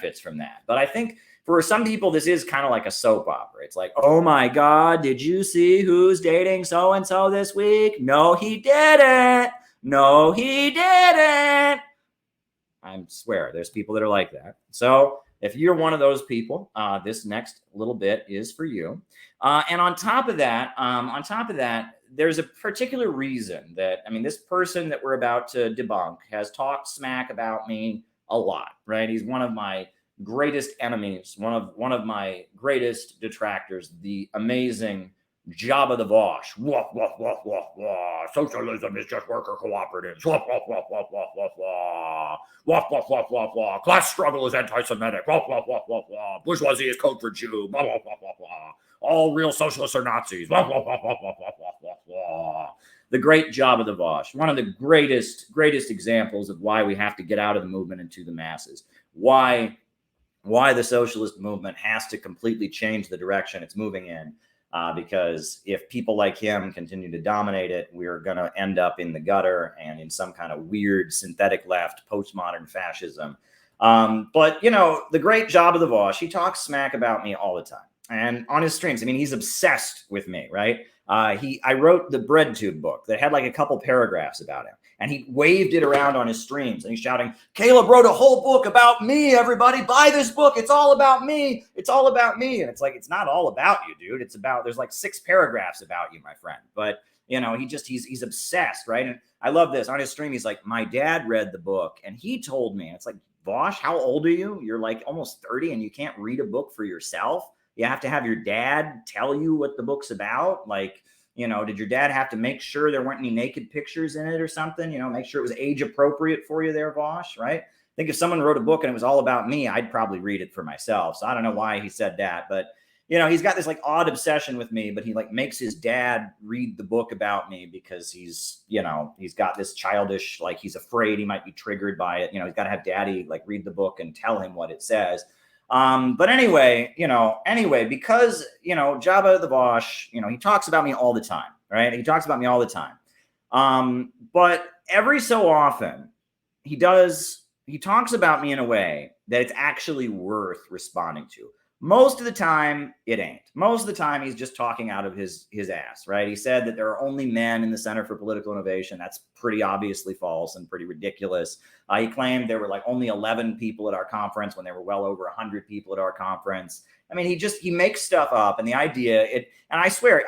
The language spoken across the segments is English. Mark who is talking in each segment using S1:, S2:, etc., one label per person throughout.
S1: benefits from that. But I think for some people, this is kind of like a soap opera. It's like, oh my God, did you see who's dating so-and-so this week? No, he didn't. No, he didn't. I swear there's people that are like that. So if you're one of those people, this next little bit is for you. And on top of that, there's a particular reason that, I mean, this person that we're about to debunk has talked smack about me a lot, right? He's one of my greatest enemies, one of my greatest detractors, the amazing Jabba the Vaush. Wah, wah, wah, wah, wah. Socialism is just worker cooperatives. Wah, wah, wah, wah, wah, wah, wah. Wah, wah, wah, wah, wah. Class struggle is anti-Semitic. Wah, wah, wah, wah, wah. Bourgeoisie is code for Jew. Wah, wah, wah, wah, wah. All real socialists are Nazis. Wah, wah, wah, wah, wah, wah, wah, wah, wah. The great Jabba the Vaush, one of the greatest examples of why we have to get out of the movement into the masses. Why the socialist movement has to completely change the direction it's moving in. Because if people like him continue to dominate it, we're going to end up in the gutter and in some kind of weird synthetic left, postmodern fascism. But, you know, the great Jabba the Vaush, he talks smack about me all the time. And on his streams, I mean, he's obsessed with me, right? I wrote the BreadTube book that had like a couple paragraphs about him. And he waved it around on his streams and he's shouting, Caleb wrote a whole book about me, everybody. Buy this book. It's all about me. It's all about me. And it's like, it's not all about you, dude. It's about, there's like 6 paragraphs about you, my friend. But, you know, he's obsessed, right? And I love this. On his stream, he's like, my dad read the book and he told me, and it's like, Vaush, how old are you? You're like almost 30 and you can't read a book for yourself. You have to have your dad tell you what the book's about. Like, you know, did your dad have to make sure there weren't any naked pictures in it or something? You know, make sure it was age appropriate for you there, Vaush, right? I think if someone wrote a book and it was all about me, I'd probably read it for myself. So I don't know why he said that, but you know, he's got this like odd obsession with me, but he like makes his dad read the book about me because he's, you know, he's got this childish, like he's afraid he might be triggered by it. You know, he's got to have daddy like read the book and tell him what it says. But anyway, because, you know, Jabba the Vaush, you know, he talks about me all the time, right? He talks about me all the time. But every so often he talks about me in a way that it's actually worth responding to. Most of the time, it ain't. Most of the time, he's just talking out of his ass, right? He said that there are only men in the Center for Political Innovation. That's pretty obviously false and pretty ridiculous. He claimed there were like only 11 people at our conference when there were well over 100 people at our conference. I mean, he makes stuff up, and the idea, and I swear,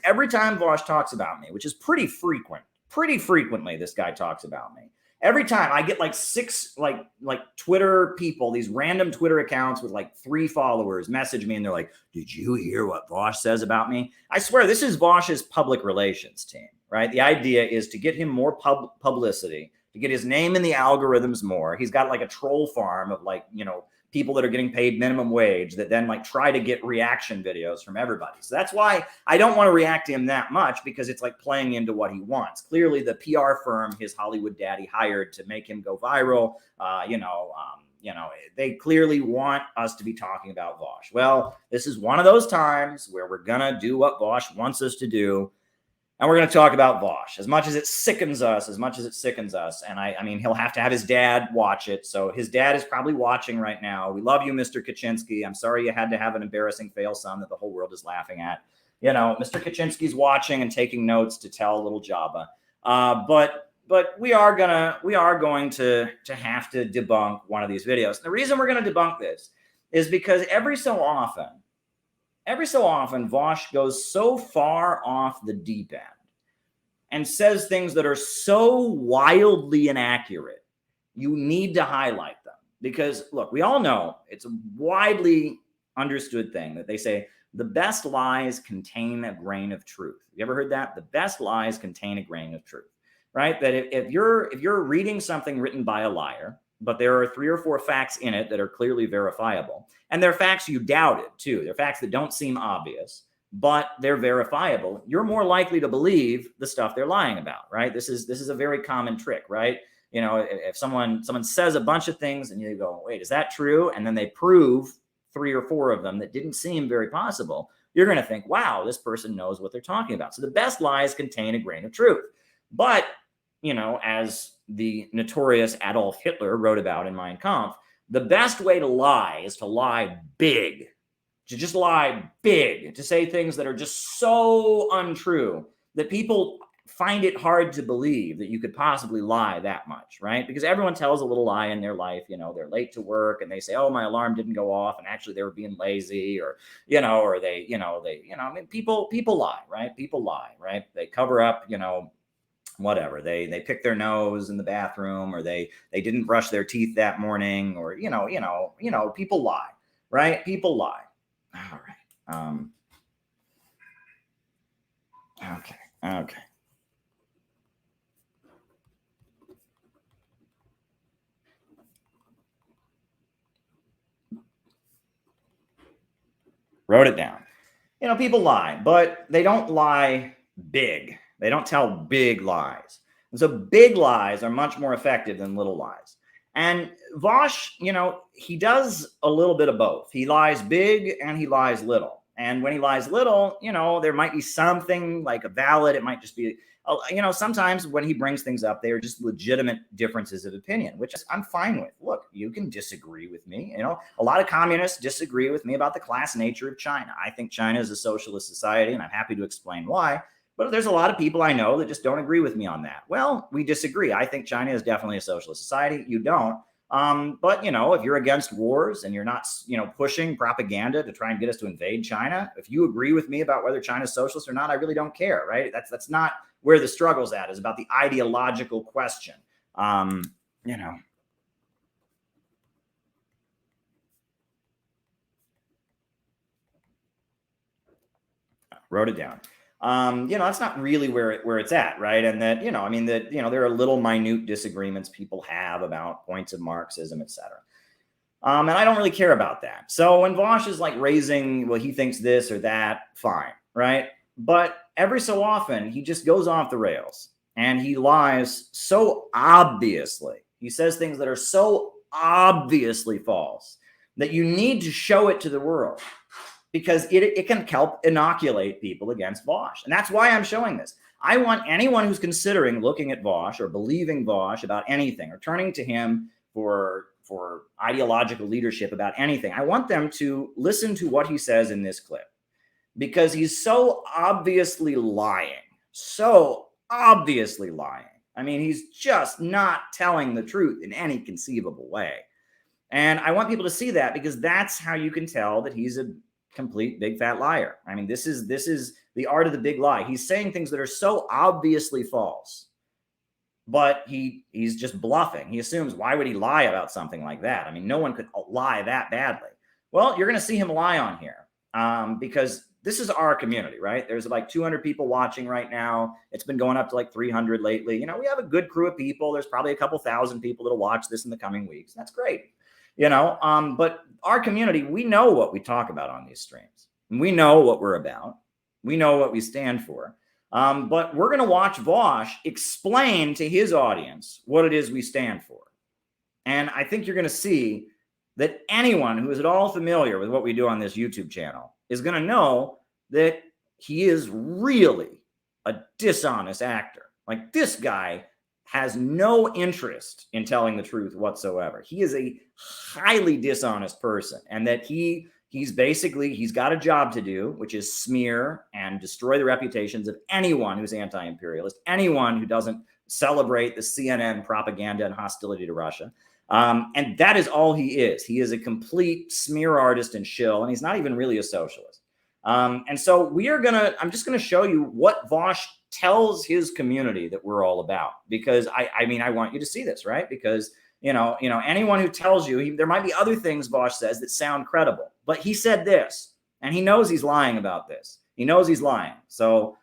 S1: every time Vaush talks about me, which is pretty frequently this guy talks about me. Every time I get like 6 like Twitter people, these random Twitter accounts with like 3 followers message me and they're like, did you hear what Vaush says about me? I swear this is Vaush's public relations team, right? The idea is to get him more publicity, to get his name in the algorithms more. He's got like a troll farm of like, you know, people that are getting paid minimum wage that then like try to get reaction videos from everybody. So that's why I don't want to react to him that much, because it's like playing into what he wants. Clearly the PR firm his Hollywood daddy hired to make him go viral, they clearly want us to be talking about Vaush. Well, this is one of those times where we're going to do what Vaush wants us to do. And we're going to talk about Vaush as much as it sickens us, And I mean, he'll have to have his dad watch it. So his dad is probably watching right now. We love you, Mr. Kaczynski. I'm sorry you had to have an embarrassing fail son that the whole world is laughing at. You know, Mr. Kaczynski's watching and taking notes to tell little Jabba. But we are going to have to debunk one of these videos. The reason we're going to debunk this is because every so often, Vaush goes so far off the deep end and says things that are so wildly inaccurate, you need to highlight them. Because, look, we all know it's a widely understood thing that they say the best lies contain a grain of truth. You ever heard that? The best lies contain a grain of truth, right? That if you're reading something written by a liar, but there are 3 or 4 facts in it that are clearly verifiable, and they're facts you doubted too. They're facts that don't seem obvious, but they're verifiable. You're more likely to believe the stuff they're lying about, right? This is a very common trick, right? You know, if someone says a bunch of things and you go, wait, is that true? And then they prove 3 or 4 of them that didn't seem very possible. You're going to think, wow, this person knows what they're talking about. So the best lies contain a grain of truth. But, you know, as the notorious Adolf Hitler wrote about in Mein Kampf, The best way to lie is to lie big, to just lie big, to say things that are just so untrue that people find it hard to believe that you could possibly lie that much, right? Because everyone tells a little lie in their life. They're late to work and they say, oh, my alarm didn't go off, and actually they were being lazy, or I mean, people lie, right? People lie, right? They cover up, whatever. They pick their nose in the bathroom, or they didn't brush their teeth that morning, or people lie, right? People lie. All right. Okay. Wrote it down. People lie, but they don't lie big. They don't tell big lies. And so big lies are much more effective than little lies. And Vaush, he does a little bit of both. He lies big and he lies little. And when he lies little, there might be something like a valid, it might just be, sometimes when he brings things up, they are just legitimate differences of opinion, which I'm fine with. Look, you can disagree with me. A lot of communists disagree with me about the class nature of China. I think China is a socialist society, and I'm happy to explain why. But there's a lot of people I know that just don't agree with me on that. Well, we disagree. I think China is definitely a socialist society. You don't. But if you're against wars and you're not, pushing propaganda to try and get us to invade China, if you agree with me about whether China's socialist or not, I really don't care, right? That's not where the struggle's at. Is about the ideological question. Wrote it down. That's not really where it's at, right? And that, there are little minute disagreements people have about points of Marxism, etc. And I don't really care about that. So when Vaush is like raising, well, he thinks this or that, fine, right? But every so often, he just goes off the rails and he lies so obviously. He says things that are so obviously false that you need to show it to the world, because it can help inoculate people against Vaush. And that's why I'm showing this. I want anyone who's considering looking at Vaush or believing Vaush about anything, or turning to him for ideological leadership about anything, I want them to listen to what he says in this clip, because he's so obviously lying. So obviously lying. I mean, he's just not telling the truth in any conceivable way. And I want people to see that, because that's how you can tell that he's a complete big fat liar. I mean, this is the art of the big lie. He's saying things that are so obviously false, but he's just bluffing. He assumes, why would he lie about something like that? I mean, no one could lie that badly. Well, you're going to see him lie on here, because this is our community, right? There's like 200 people watching right now. It's been going up to like 300 lately. We have a good crew of people. There's probably a couple thousand people that'll watch this in the coming weeks. That's great. But our community, we know what we talk about on these streams, and we know what we're about. We know what we stand for. But we're going to watch Vaush explain to his audience what it is we stand for. And I think you're going to see that anyone who is at all familiar with what we do on this YouTube channel is going to know that he is really a dishonest actor. Like, this guy has no interest in telling the truth whatsoever. He is a highly dishonest person, and that he's got a job to do, which is smear and destroy the reputations of anyone who's anti-imperialist, anyone who doesn't celebrate the CNN propaganda and hostility to Russia. And that is all he is. He is a complete smear artist and shill, and he's not even really a socialist. And so I'm just going to show you what Vaush tells his community that we're all about, because I want you to see this, right? Because, anyone who tells you, there might be other things Vaush says that sound credible, but he said this, and he knows he's lying about this. He knows he's lying. So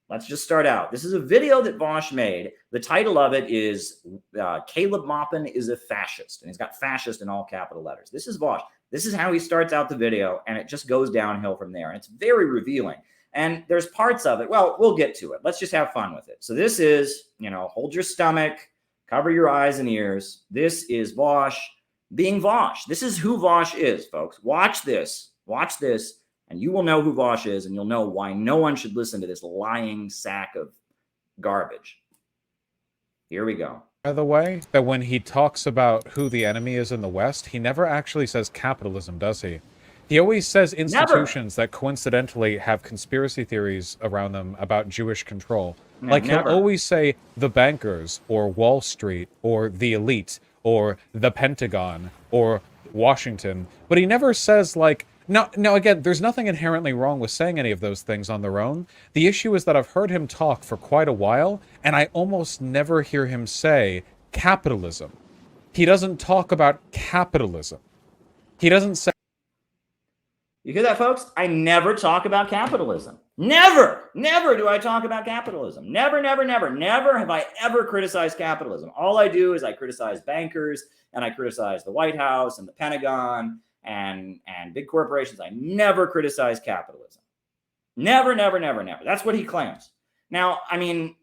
S1: let's just start out. This is a video that Vaush made. The title of it is Caleb Maupin is a Fascist, and he's got fascist in all capital letters. This is Vaush. This is how he starts out the video, and it just goes downhill from there. And it's very revealing. And there's parts of it. Well, we'll get to it. Let's just have fun with it. So this is, hold your stomach, cover your eyes and ears. This is Vaush being Vaush. This is who Vaush is, folks. Watch this, and you will know who Vaush is, and you'll know why no one should listen to this lying sack of garbage. Here we go.
S2: by the way, that when he talks about who the enemy is in the West, he never actually says capitalism, does he? He always says
S1: Never.
S2: institutions that coincidentally have conspiracy theories around them about Jewish control.
S1: No,
S2: Like, he'll
S1: never.
S2: always say the bankers, or Wall Street, or the elite, or the Pentagon, or Washington, but he never says, like, now again, there's nothing inherently wrong with saying any of those things on their own. The issue is that I've heard him talk for quite a while, and I almost never hear him say capitalism. He doesn't talk about capitalism. He doesn't say.
S1: You hear that, folks? I never talk about capitalism. Never do I talk about capitalism. Never have I ever criticized capitalism. All I do is I criticize bankers, and I criticize the White House and the Pentagon and big corporations. I never criticize capitalism. Never. That's what he claims. Now, I mean,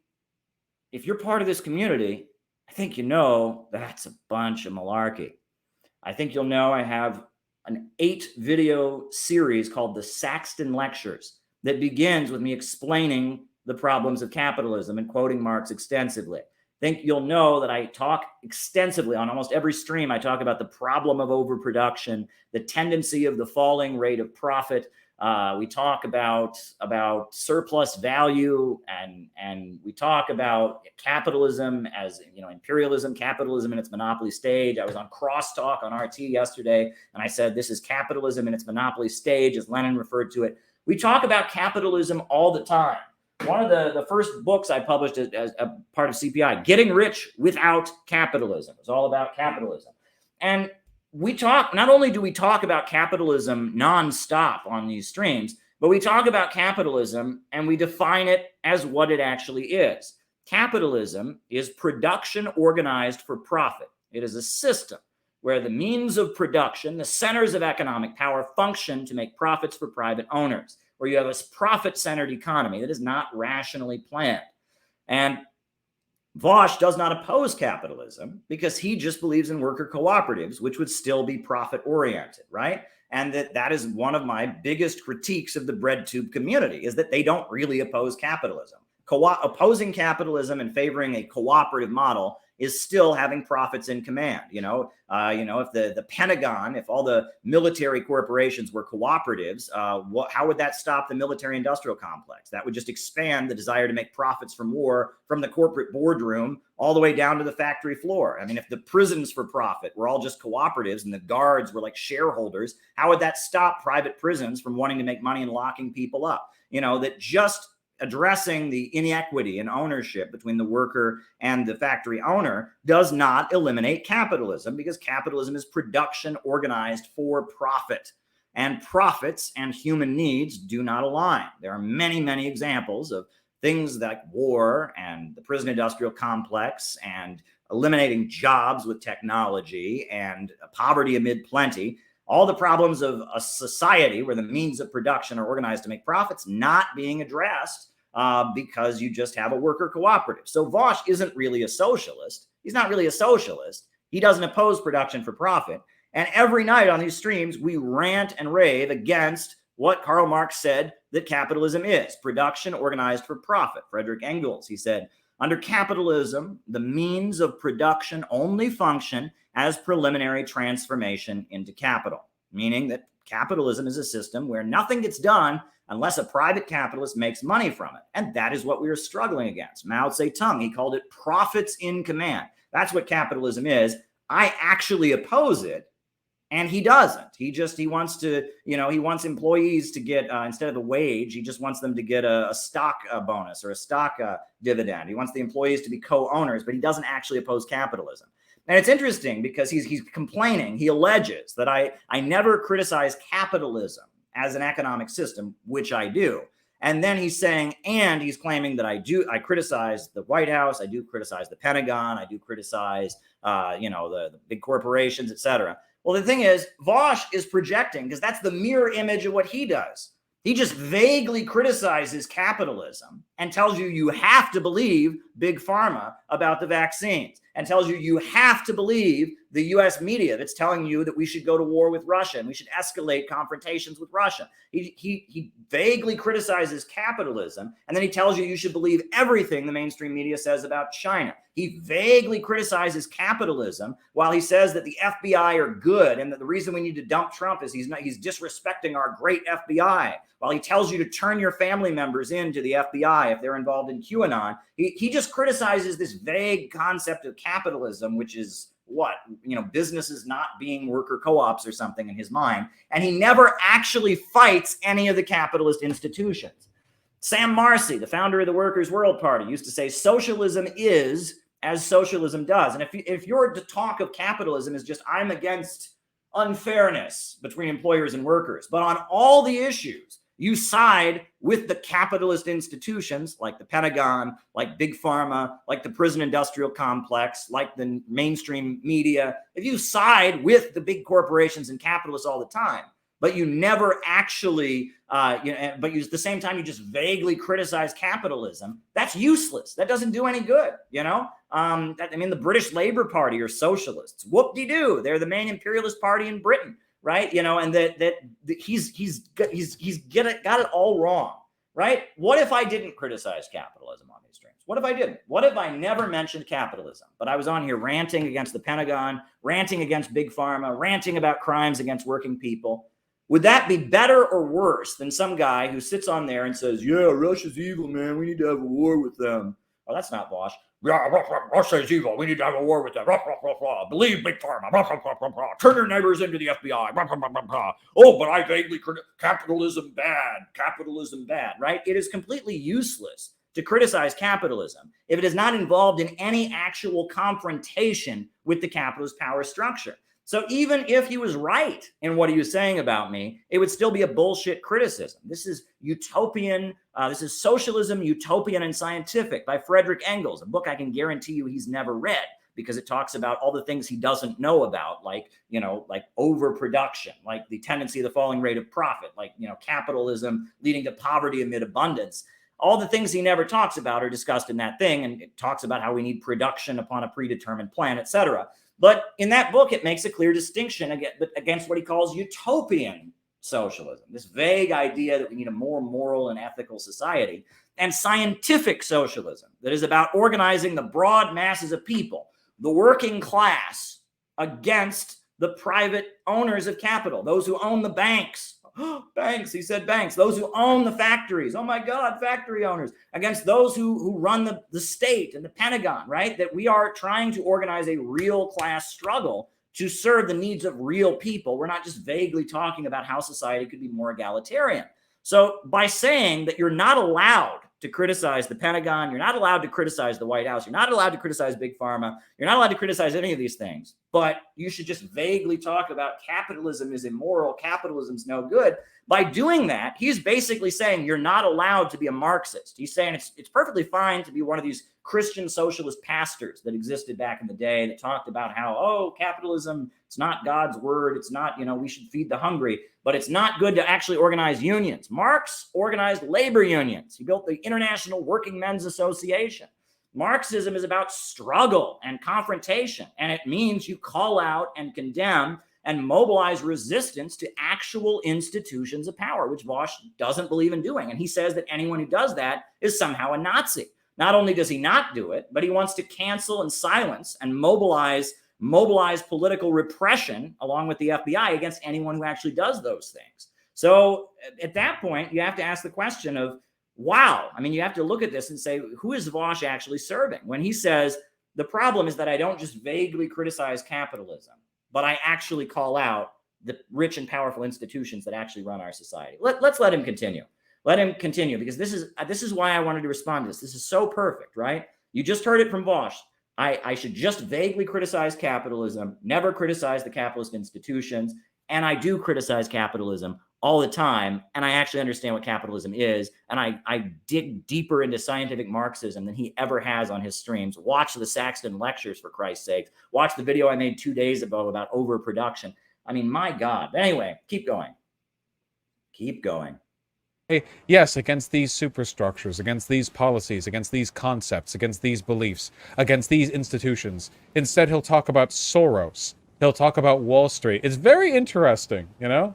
S1: if you're part of this community, I think you know that's a bunch of malarkey. I think you'll know I have an 8-video series called the Saxton Lectures that begins with me explaining the problems of capitalism and quoting Marx extensively. I think you'll know that I talk extensively on almost every stream. I talk about the problem of overproduction, the tendency of the falling rate of profit. We talk about surplus value, and we talk about capitalism as, imperialism, capitalism in its monopoly stage. I was on Crosstalk on RT yesterday, and I said this is capitalism in its monopoly stage, as Lenin referred to it. We talk about capitalism all the time. One of the first books I published as a part of CPI, Getting Rich Without Capitalism. It's all about capitalism. And we talk, not only do we talk about capitalism nonstop on these streams, but we talk about capitalism and we define it as what it actually is. Capitalism is production organized for profit. It is a system where the means of production, the centers of economic power, function to make profits for private owners, where you have a profit-centered economy that is not rationally planned. And Vaush does not oppose capitalism because he just believes in worker cooperatives, which would still be profit-oriented, right? And that is one of my biggest critiques of the breadtube community, is that they don't really oppose capitalism. Opposing capitalism and favoring a cooperative model is still having profits in command. If the Pentagon, if all the military corporations were cooperatives, how would that stop the military-industrial complex? That would just expand the desire to make profits from war from the corporate boardroom all the way down to the factory floor. I mean, if the prisons for profit were all just cooperatives and the guards were like shareholders, how would that stop private prisons from wanting to make money and locking people up? That just addressing the inequity in ownership between the worker and the factory owner does not eliminate capitalism, because capitalism is production organized for profit, and profits and human needs do not align. There are many examples of things like war and the prison industrial complex and eliminating jobs with technology and poverty amid plenty. All the problems of a society where the means of production are organized to make profits not being addressed because you just have a worker cooperative. So Vaush isn't really a socialist. He's not really a socialist. He doesn't oppose production for profit. And every night on these streams, we rant and rave against what Karl Marx said that capitalism is: production organized for profit. Frederick Engels, he said, under capitalism, the means of production only function as preliminary transformation into capital, meaning that capitalism is a system where nothing gets done unless a private capitalist makes money from it. And that is what we are struggling against. Mao Zedong, he called it profits in command. That's what capitalism is. I actually oppose it, and he doesn't. He wants to, he wants employees to get, instead of a wage, he just wants them to get a stock bonus or a stock dividend. He wants the employees to be co-owners, but he doesn't actually oppose capitalism. And it's interesting because he's complaining, he alleges that I never criticize capitalism as an economic system, which I do. And then he's saying, and he's claiming that I criticize the White House, I do criticize the Pentagon, I do criticize, the big corporations, et cetera. Well, the thing is, Vaush is projecting, because that's the mirror image of what he does. He just vaguely criticizes capitalism and tells you have to believe Big Pharma about the vaccines, and tells you have to believe the US media that's telling you that we should go to war with Russia and we should escalate confrontations with Russia. He vaguely criticizes capitalism, and then he tells you you should believe everything the mainstream media says about China. He vaguely criticizes capitalism while he says that the FBI are good and that the reason we need to dump Trump is he's disrespecting our great FBI. While he tells you to turn your family members into the FBI if they're involved in QAnon, he just criticizes this vague concept of capitalism, which is what, businesses not being worker co-ops or something in his mind. And he never actually fights any of the capitalist institutions. Sam Marcy, the founder of the Workers' World Party, used to say socialism is as socialism does. And if your talk of capitalism is just, I'm against unfairness between employers and workers, but on all the issues, you side with the capitalist institutions like the Pentagon, like Big Pharma, like the prison industrial complex, like the mainstream media. If you side with the big corporations and capitalists all the time, but you never actually, but at the same time, you just vaguely criticize capitalism, that's useless. That doesn't do any good, the British Labour Party are socialists. Whoop-de-doo. They're the main imperialist party in Britain. Right, and that he's got it all wrong, right? What if I didn't criticize capitalism on these streams? What if I didn't? What if I never mentioned capitalism, but I was on here ranting against the Pentagon, ranting against Big Pharma, ranting about crimes against working people? Would that be better or worse than some guy who sits on there and says, "Yeah, Russia's evil, man. We need to have a war with them"? Oh, that's not Vaush. Yeah, Russia is evil. We need to have a war with them. Believe Big Pharma. Turn your neighbors into the FBI. Oh, but I vaguely capitalism bad. Capitalism bad, right? It is completely useless to criticize capitalism if it is not involved in any actual confrontation with the capitalist power structure. So even if he was right in what he was saying about me, it would still be a bullshit criticism. This is utopian. This is Socialism, Utopian and Scientific by Frederick Engels, a book I can guarantee you he's never read because it talks about all the things he doesn't know about, like overproduction, like the tendency of the falling rate of profit, like, capitalism leading to poverty amid abundance. All the things he never talks about are discussed in that thing, and it talks about how we need production upon a predetermined plan, etc. But in that book, it makes a clear distinction against what he calls utopian socialism, this vague idea that we need a more moral and ethical society, and scientific socialism that is about organizing the broad masses of people, the working class, against the private owners of capital, those who own the banks. Banks, he said banks. Those who own the factories. Oh my God, factory owners. Against those who run the state and the Pentagon, right? That we are trying to organize a real class struggle to serve the needs of real people. We're not just vaguely talking about how society could be more egalitarian. So by saying that you're not allowed to criticize the Pentagon, you're not allowed to criticize the White House, you're not allowed to criticize Big Pharma, you're not allowed to criticize any of these things, but you should just vaguely talk about capitalism is immoral, capitalism's no good. By doing that, he's basically saying you're not allowed to be a Marxist. He's saying it's perfectly fine to be one of these Christian socialist pastors that existed back in the day that talked about how, capitalism, it's not God's word. It's not, we should feed the hungry, but it's not good to actually organize unions. Marx organized labor unions. He built the International Working Men's Association. Marxism is about struggle and confrontation, and it means you call out and condemn and mobilize resistance to actual institutions of power, which Vaush doesn't believe in doing. And he says that anyone who does that is somehow a Nazi. Not only does he not do it, but he wants to cancel and silence and mobilize political repression along with the FBI against anyone who actually does those things. So at that point, you have to ask the question of, wow, you have to look at this and say, who is Vaush actually serving? When he says, the problem is that I don't just vaguely criticize capitalism, but I actually call out the rich and powerful institutions that actually run our society. Let's let him continue. Let him continue, because this is why I wanted to respond to this. This is so perfect, right? You just heard it from Vaush. I should just vaguely criticize capitalism, never criticize the capitalist institutions, and I do criticize capitalism all the time, and I actually understand what capitalism is, and I dig deeper into scientific Marxism than he ever has on his streams. Watch the Saxton lectures, for Christ's sake. Watch the video I made 2 days ago about overproduction. My God. But anyway, keep going. Keep going.
S2: Yes, against these superstructures, against these policies, against these concepts, against these beliefs, against these institutions. Instead, he'll talk about Soros. He'll talk about Wall Street. It's very interesting, you know?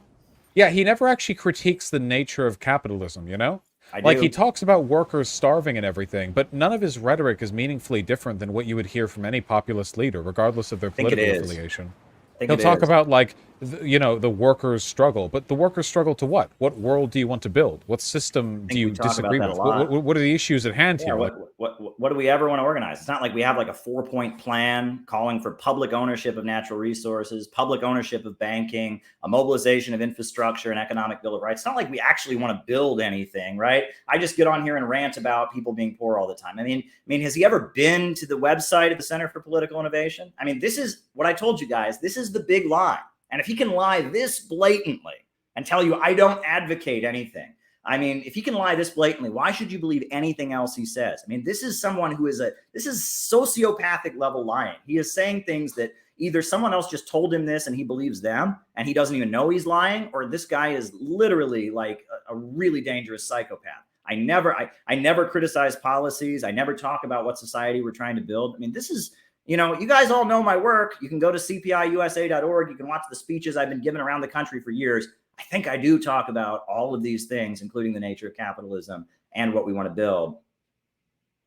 S2: Yeah, he never actually critiques the nature of capitalism, you know?
S1: I
S2: Like, he
S1: do.
S2: talks about workers starving and everything, but none of his rhetoric is meaningfully different than what you would hear from any populist leader, regardless of their
S1: I think it
S2: political
S1: is.
S2: affiliation.
S1: I think
S2: He'll
S1: it
S2: talk
S1: is.
S2: about, like, you know, the workers' struggle. But the workers' struggle to what? What world do you want to build? What system
S1: I
S2: do
S1: think we
S2: you
S1: talk about
S2: disagree
S1: that a
S2: with?
S1: lot.
S2: What are the issues at hand
S1: Yeah,
S2: here? Like,
S1: what do we ever want to organize? It's not like we have like a 4-point plan calling for public ownership of natural resources, public ownership of banking, a mobilization of infrastructure, and economic bill of rights. It's not like we actually want to build anything, right? I just get on here and rant about people being poor all the time. I mean, has he ever been to the website of the Center for Political Innovation? I mean, this is what I told you guys. This is the big lie. And if he can lie this blatantly and tell you I don't advocate anything, I mean, if he can lie this blatantly, why should you believe anything else he says? I mean, this is someone who this is sociopathic level lying. He is saying things that either someone else just told him this and he believes them and he doesn't even know he's lying, or this guy is literally like a really dangerous psychopath. I never criticize policies. I never talk about what society we're trying to build. I mean, this is, you know, you guys all know my work. You can go to cpiusa.org. You can watch the speeches I've been giving around the country for years. I think I do talk about all of these things, including the nature of capitalism and what we want to build.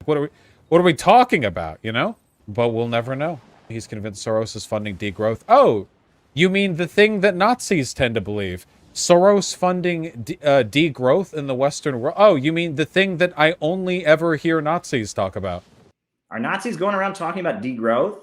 S2: what are we talking about, you know? But we'll never know. He's convinced Soros is funding degrowth. Oh, you mean the thing that Nazis tend to believe? Soros funding degrowth in the Western world? Oh, you mean the thing that I only ever hear Nazis talk about?
S1: Are Nazis going around talking about degrowth?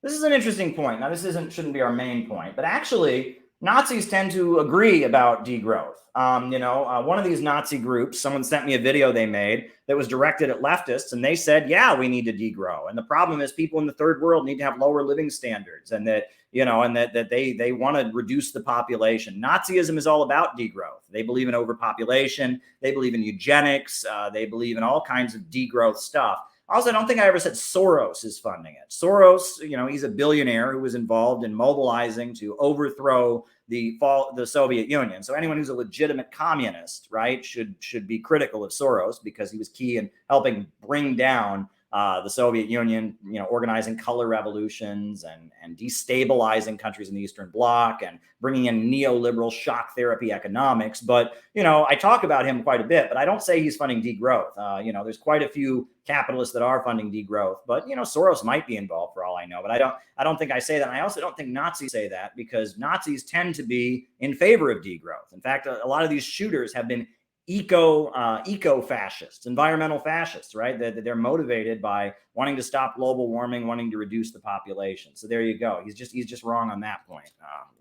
S1: This is an interesting point. Now, this shouldn't be our main point, but actually, Nazis tend to agree about degrowth. One of these Nazi groups, someone sent me a video they made that was directed at leftists, and they said, yeah, we need to degrow. And the problem is people in the third world need to have lower living standards, and that, they want to reduce the population. Nazism is all about degrowth. They believe in overpopulation. They believe in eugenics. They believe in all kinds of degrowth stuff. Also, I don't think I ever said Soros is funding it. Soros, he's a billionaire who was involved in mobilizing to overthrow the Soviet Union. So anyone who's a legitimate communist, right, should be critical of Soros because he was key in helping bring down the Soviet Union, organizing color revolutions and destabilizing countries in the Eastern Bloc and bringing in neoliberal shock therapy economics. But, I talk about him quite a bit, but I don't say he's funding degrowth. There's quite a few capitalists that are funding degrowth, but, Soros might be involved for all I know. But I don't think I say that. And I also don't think Nazis say that because Nazis tend to be in favor of degrowth. In fact, a lot of these shooters have been eco fascists, environmental fascists, right? They're motivated by wanting to stop global warming, wanting to reduce the population. So there you go. He's just wrong on that point.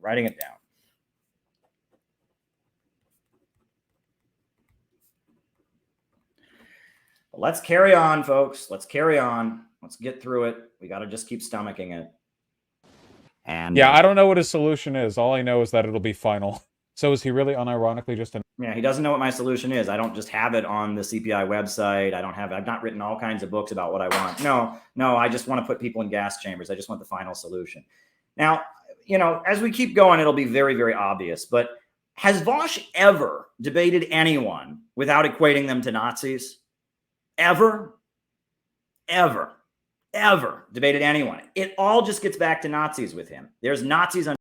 S1: Writing it down. But let's carry on, folks. Let's carry on. Let's get through it. We got to just keep stomaching it. And
S2: yeah, I don't know what his solution is. All I know is that it'll be final. So is he really unironically just an...
S1: Yeah, he doesn't know what my solution is. I don't just have it on the CPI website. I've not written all kinds of books about what I want. No, I just want to put people in gas chambers. I just want the final solution. Now, as we keep going, it'll be very, very obvious. But has Vaush ever debated anyone without equating them to Nazis? Ever debated anyone? It all just gets back to Nazis with him. There's Nazis on.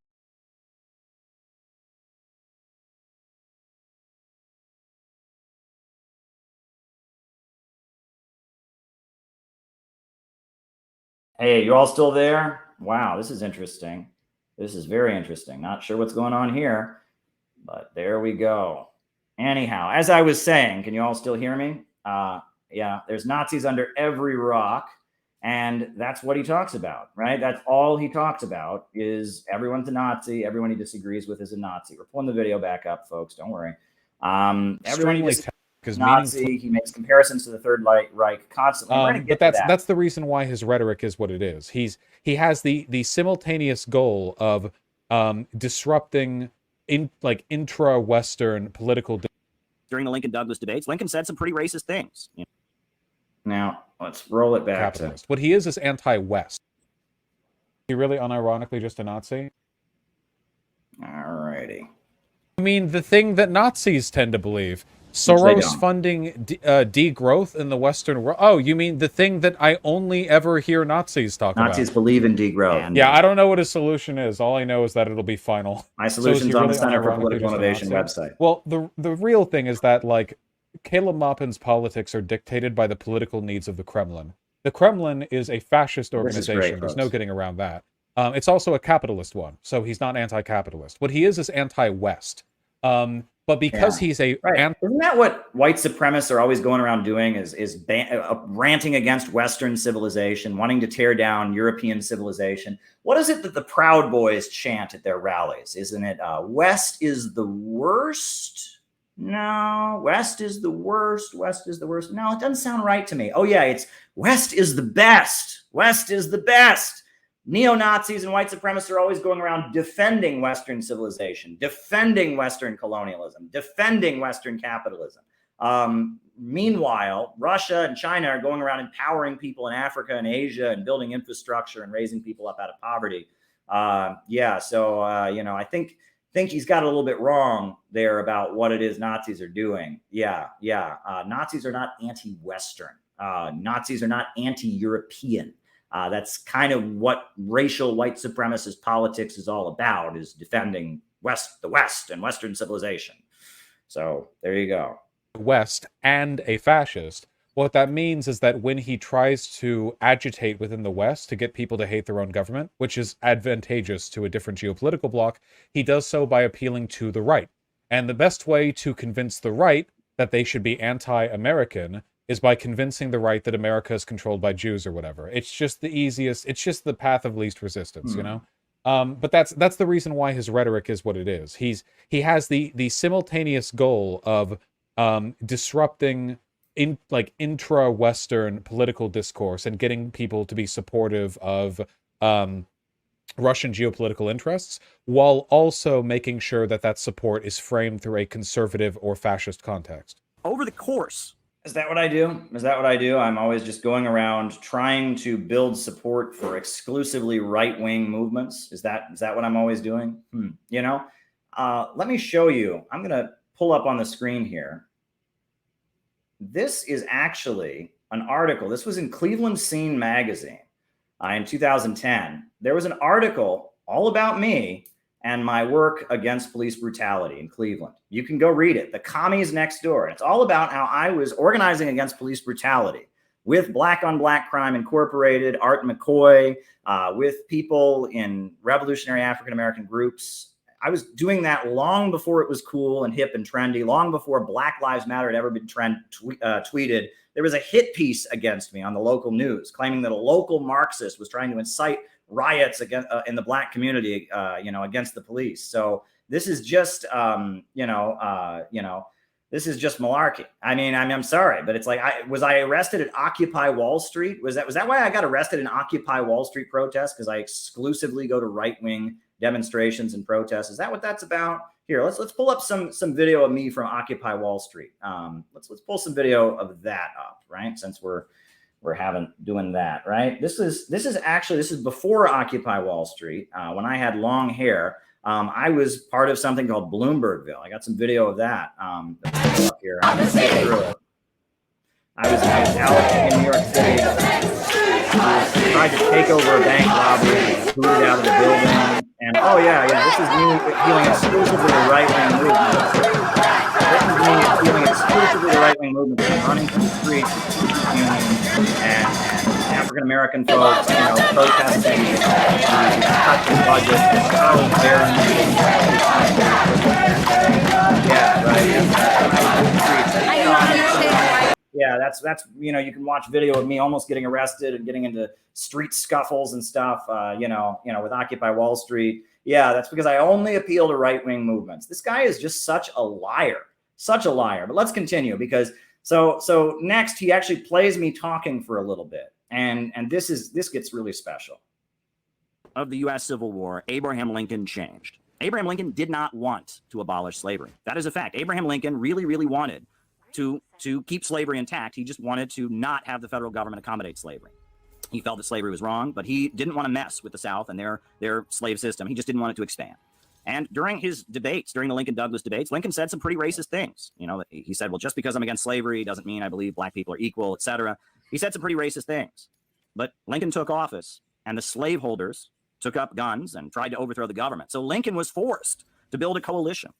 S1: Hey, you all still there? Wow, this is interesting. This is very interesting. Not sure what's going on here, but there we go. Anyhow, as I was saying, can you all still hear me? Yeah, there's Nazis under every rock, and that's what he talks about, right? That's all he talks about is everyone's a Nazi. Everyone he disagrees with is a Nazi. We're pulling the video back up, folks. Don't worry. Everyone is Nazi. He makes comparisons to the Third Reich constantly. We're gonna get
S2: but
S1: to that.
S2: That's the reason why his rhetoric is what it is. He has the simultaneous goal of disrupting intra-Western political.
S1: During the Lincoln Douglas debates, Lincoln said some pretty racist things. Now let's roll it back.
S2: Capitalist. What he is anti-West. He really unironically just a Nazi.
S1: All righty.
S2: I mean, the thing that Nazis tend to believe.
S1: Which they
S2: Soros
S1: don't.
S2: funding degrowth in the Western world. Oh, you mean the thing that I only ever hear Nazis talk
S1: Nazis
S2: about?
S1: believe in degrowth.
S2: Yeah, I don't know what his solution is. All I know is that it'll be final.
S1: My
S2: So is he
S1: solution's on the
S2: really
S1: Center for
S2: unironically
S1: Political
S2: just a
S1: Innovation
S2: Nazi?
S1: website.
S2: Well, the real thing is that, like, Caleb Maupin's politics are dictated by the political needs of the Kremlin. The Kremlin is a fascist
S1: This is
S2: organization.
S1: great,
S2: There's no
S1: folks.
S2: getting around that. It's also a capitalist one, so he's not anti-capitalist. What he is anti-West. But because he's a
S1: right, isn't that what white supremacists are always going around doing? Is ranting against Western civilization, wanting to tear down European civilization? What is it that the Proud Boys chant at their rallies? Isn't it West is the worst? No, West is the worst. West is the worst. No, it doesn't sound right to me. Oh yeah, it's West is the best. West is the best. Neo-Nazis and white supremacists are always going around defending Western civilization, defending Western colonialism, defending Western capitalism. Meanwhile, Russia and China are going around empowering people in Africa and Asia and building infrastructure and raising people up out of poverty. I think he's got it a little bit wrong there about what it is Nazis are doing. Nazis are not anti-Western. Nazis are not anti-European. That's kind of what racial white supremacist politics is all about, is defending the West and Western civilization. So there you go.
S2: West and a fascist. What that means is that when he tries to agitate within the West to get people to hate their own government, which is advantageous to a different geopolitical bloc, he does so by appealing to the right. And the best way to convince the right that they should be anti-American is by convincing the right that America is controlled by Jews or whatever. It's just the easiest, it's just the path of least resistance, you know? But that's the reason why his rhetoric is what it is. He has the simultaneous goal of disrupting intra-Western political discourse and getting people to be supportive of Russian geopolitical interests, while also making sure that that support is framed through a conservative or fascist context.
S1: Over the course. Is that what I do? Is that what I do? I'm always just going around trying to build support for exclusively right-wing movements. Is that what I'm always doing? You know, let me show you. I'm going to pull up on the screen here. This is actually an article. This was in Cleveland Scene magazine in 2010. There was an article all about me and my work against police brutality in Cleveland. You can go read it. The Commies Next Door. It's all about how I was organizing against police brutality with Black on Black Crime Incorporated, Art McCoy, with people in revolutionary African-American groups. I was doing that long before it was cool and hip and trendy, long before Black Lives Matter had ever been tweeted. There was a hit piece against me on the local news claiming that a local Marxist was trying to incite riots against in the Black community, against the police. So this is just, this is just malarkey. I mean, I'm sorry, but it's like, was I arrested at Occupy Wall Street? Was that why I got arrested in Occupy Wall Street protests? Because I exclusively go to right-wing demonstrations and protests. Is that what that's about? Here, let's pull up some video of me from Occupy Wall Street. Let's pull some video of that up, right? Since we're doing that, right? This is before Occupy Wall Street, when I had long hair. I was part of something called Bloombergville. I got some video of that. Up here. I was out in New York City. Tried to take over a bank robbery, booted out of the building, and this is me appealing exclusively to right-wing movements. This is me appealing exclusively to right-wing movements and running through the streets and African-American folks, protesting, cutting budgets, Charles Barron. Yeah, that's you can watch video of me almost getting arrested and getting into street scuffles and stuff, with Occupy Wall Street. Yeah, that's because I only appeal to right-wing movements. This guy is just such a liar. But let's continue, because so next he actually plays me talking for a little bit. And this gets really special. Of the U.S. Civil War, Abraham Lincoln changed. Abraham Lincoln did not want to abolish slavery. That is a fact. Abraham Lincoln really, really wanted to keep slavery intact. He just wanted to not have the federal government accommodate slavery. He felt that slavery was wrong, but he didn't want to mess with the South and their slave system. He just didn't want it to expand. And during his debates, during the Lincoln-Douglas debates, Lincoln said some pretty racist things. You know, he said, well, just because I'm against slavery doesn't mean I believe black people are equal, etc. He said some pretty racist things. But Lincoln took office, and the slaveholders took up guns and tried to overthrow the government. So Lincoln was forced to build a coalition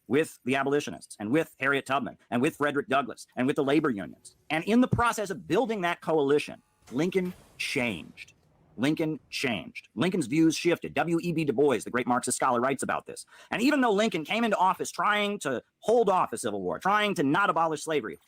S1: with the abolitionists and with Harriet Tubman and with Frederick Douglass and with the labor unions. And in the process of building that coalition, Lincoln changed. Lincoln changed. Lincoln's views shifted. W.E.B. Du Bois, the great Marxist scholar, writes about this. And even though Lincoln came into office trying to hold off a civil war, trying to not abolish slavery,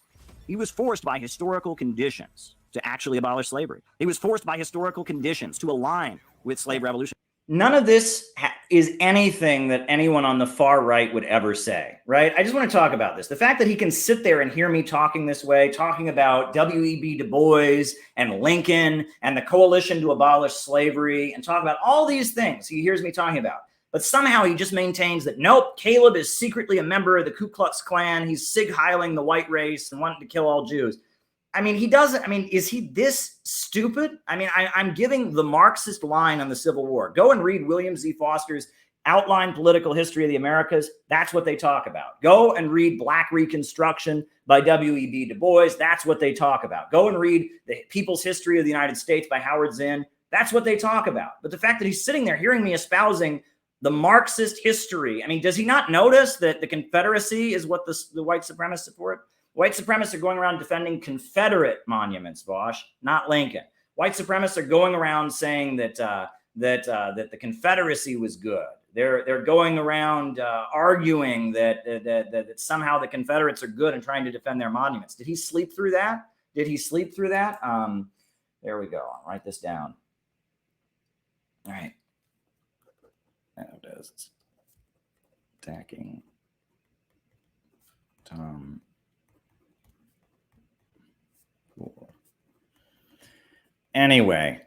S1: he was forced by historical conditions to actually abolish slavery. He was forced by historical conditions to align with slave revolution. None of this is anything that anyone on the far right would ever say, right? I just want to talk about this. The fact that he can sit there and hear me talking this way, talking about W.E.B. Du Bois and Lincoln and the coalition to abolish slavery and talk about all these things he hears me talking about. But somehow he just maintains that, nope, Caleb is secretly a member of the Ku Klux Klan. He's Sig Heiling the white race and wanting to kill all Jews. I mean, he doesn't. I mean, is he this stupid? I mean, I'm giving the Marxist line on the Civil War. Go and read William Z. Foster's Outline Political History of the Americas. That's what they talk about. Go and read Black Reconstruction by W.E.B. Du Bois. That's what they talk about. Go and read The People's History of the United States by Howard Zinn. That's what they talk about. But the fact that he's sitting there hearing me espousing the Marxist history, I mean, does he not notice that the Confederacy is what the white supremacists support? White supremacists are going around defending Confederate monuments, Vaush, not Lincoln. White supremacists are going around saying that the Confederacy was good. They're going around arguing that somehow the Confederates are good and trying to defend their monuments. Did he sleep through that? Did he sleep through that? There we go. I'll write this down. All right. Now it does. It's attacking Tom. Cool. Anyway,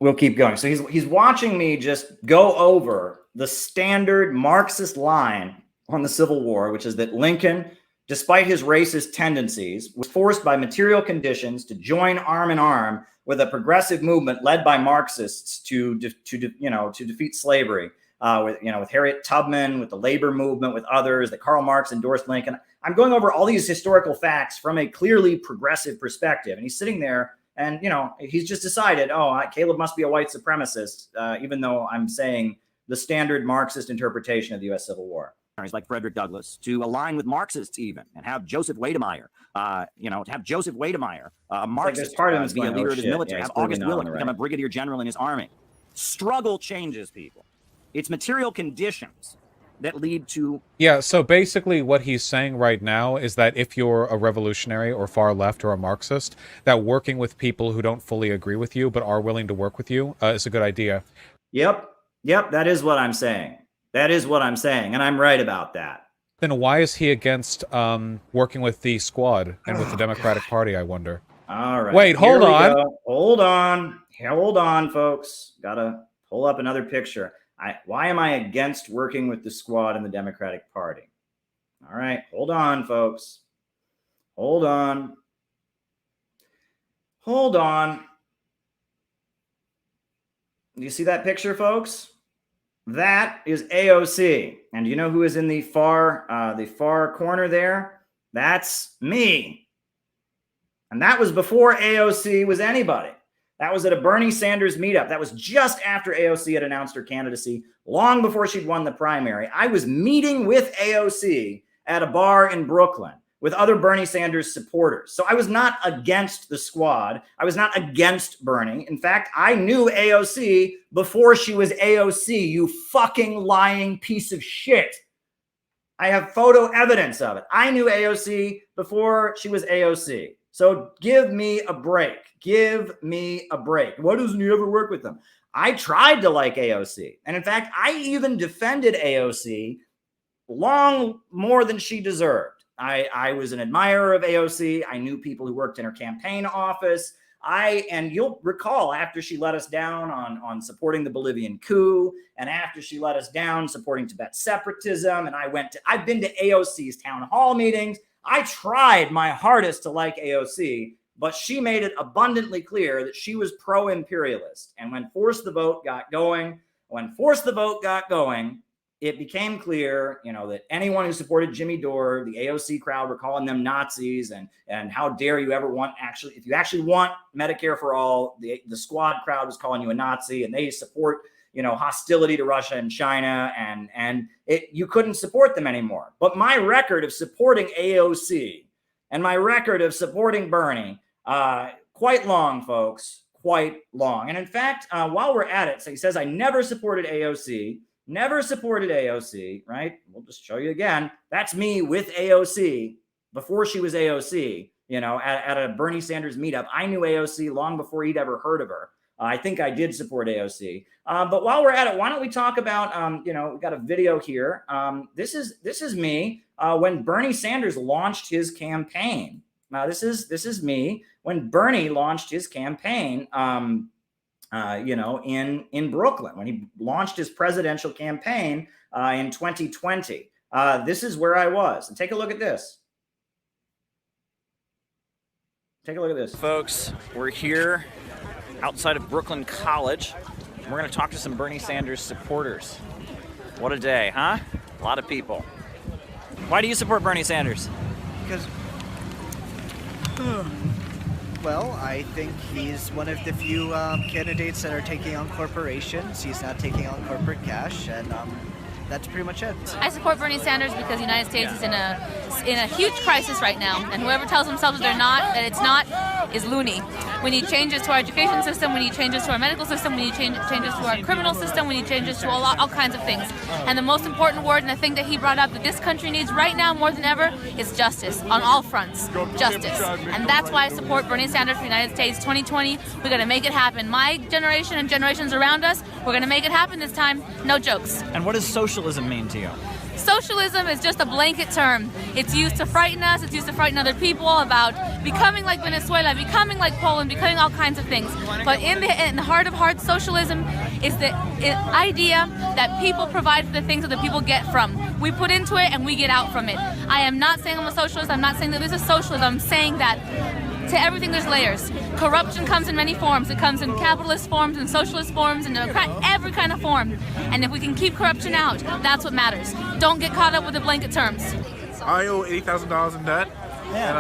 S1: we'll keep going. So he's watching me just go over the standard Marxist line on the Civil War, which is that Lincoln, despite his racist tendencies, was forced by material conditions to join arm in arm with a progressive movement led by Marxists to defeat slavery. With Harriet Tubman, with the labor movement, with others, that Karl Marx endorsed Lincoln. I'm going over all these historical facts from a clearly progressive perspective. And he's sitting there and, he's just decided, Caleb must be a white supremacist, even though I'm saying the standard Marxist interpretation of the U.S. Civil War. Like Frederick Douglass, to align with Marxists even, and have Joseph Wedemeyer, a Marxist,
S2: like part of
S1: be a leader of his military, have August Willich become a brigadier general in his army. Struggle changes people. It's material conditions that lead to...
S2: Yeah, so basically what he's saying right now is that if you're a revolutionary or far left or a Marxist, that working with people who don't fully agree with you but are willing to work with you is a good idea.
S1: Yep, that is what I'm saying. That is what I'm saying, and I'm right about that.
S2: Then why is he against working with the Squad and with the Democratic Party, I wonder?
S1: All right.
S2: Wait, hold on.
S1: Hold on, folks. Gotta pull up another picture. Why am I against working with the Squad and the Democratic Party? All right, hold on, folks. Hold on. Do you see that picture, folks? That is AOC. And you know who is in the far corner there? That's me. And that was before AOC was anybody. That was at a Bernie Sanders meetup. That was just after AOC had announced her candidacy, long before she'd won the primary. I was meeting with AOC at a bar in Brooklyn with other Bernie Sanders supporters. So I was not against the Squad. I was not against Bernie. In fact, I knew AOC before she was AOC, you fucking lying piece of shit. I have photo evidence of it. I knew AOC before she was AOC. So give me a break. Give me a break. Why doesn't he ever work with them? I tried to like AOC. And in fact, I even defended AOC long more than she deserved. I was an admirer of AOC. I knew people who worked in her campaign office. And you'll recall after she let us down on supporting the Bolivian coup, and after she let us down supporting Tibet separatism, and I've been to AOC's town hall meetings. I tried my hardest to like AOC, but she made it abundantly clear that she was pro-imperialist. And when Force the Vote got going, it became clear, that anyone who supported Jimmy Dore, the AOC crowd, were calling them Nazis, and how dare you ever if you actually want Medicare for all, the squad crowd was calling you a Nazi, and they support hostility to Russia and China, and you couldn't support them anymore. But my record of supporting AOC and my record of supporting Bernie, quite long, folks, quite long. And in fact, while we're at it, so he says, I never supported AOC, right? We'll just show you again. That's me with AOC before she was AOC, at a Bernie Sanders meetup. I knew AOC long before he'd ever heard of her. I think I did support AOC. But while we're at it, why don't we talk about, we got a video here. This is me when Bernie Sanders launched his campaign. Now, this is me when Bernie launched his campaign, in Brooklyn, when he launched his presidential campaign in 2020. This is where I was. And take a look at this. Take a look at this. Folks, we're here outside of Brooklyn College. We're going to talk to some Bernie Sanders supporters. What a day, huh? A lot of people. Why do you support Bernie Sanders?
S3: Because, well, I think he's one of the few candidates that are taking on corporations. He's not taking on corporate cash, and that's pretty much it.
S4: I support Bernie Sanders because the United States is in a huge crisis right now, and whoever tells themselves that it's not, is loony. We need changes to our education system. We need changes to our medical system. We need changes to our criminal system. We need changes to all kinds of things. And the most important word, and the thing that he brought up that this country needs right now more than ever, is justice on all fronts. Justice. And that's why I support Bernie Sanders for the United States 2020. We're going to make it happen. My generation and generations around us, we're going to make it happen this time. No jokes.
S1: And what does socialism mean to you?
S4: Socialism is just a blanket term. It's used to frighten us. It's used to frighten other people about becoming like Venezuela, becoming like Poland, becoming all kinds of things. But in the heart of hearts, socialism is the idea that people provide for the things that the people get from. We put into it and we get out from it. I am not saying I'm a socialist. I'm not saying that this is socialism. I'm saying that to everything there's layers. Corruption comes in many forms. It comes in capitalist forms, and socialist forms, and democrat, every kind of form. And if we can keep corruption out, that's what matters. Don't get caught up with the blanket terms.
S5: I owe $80,000 in debt, and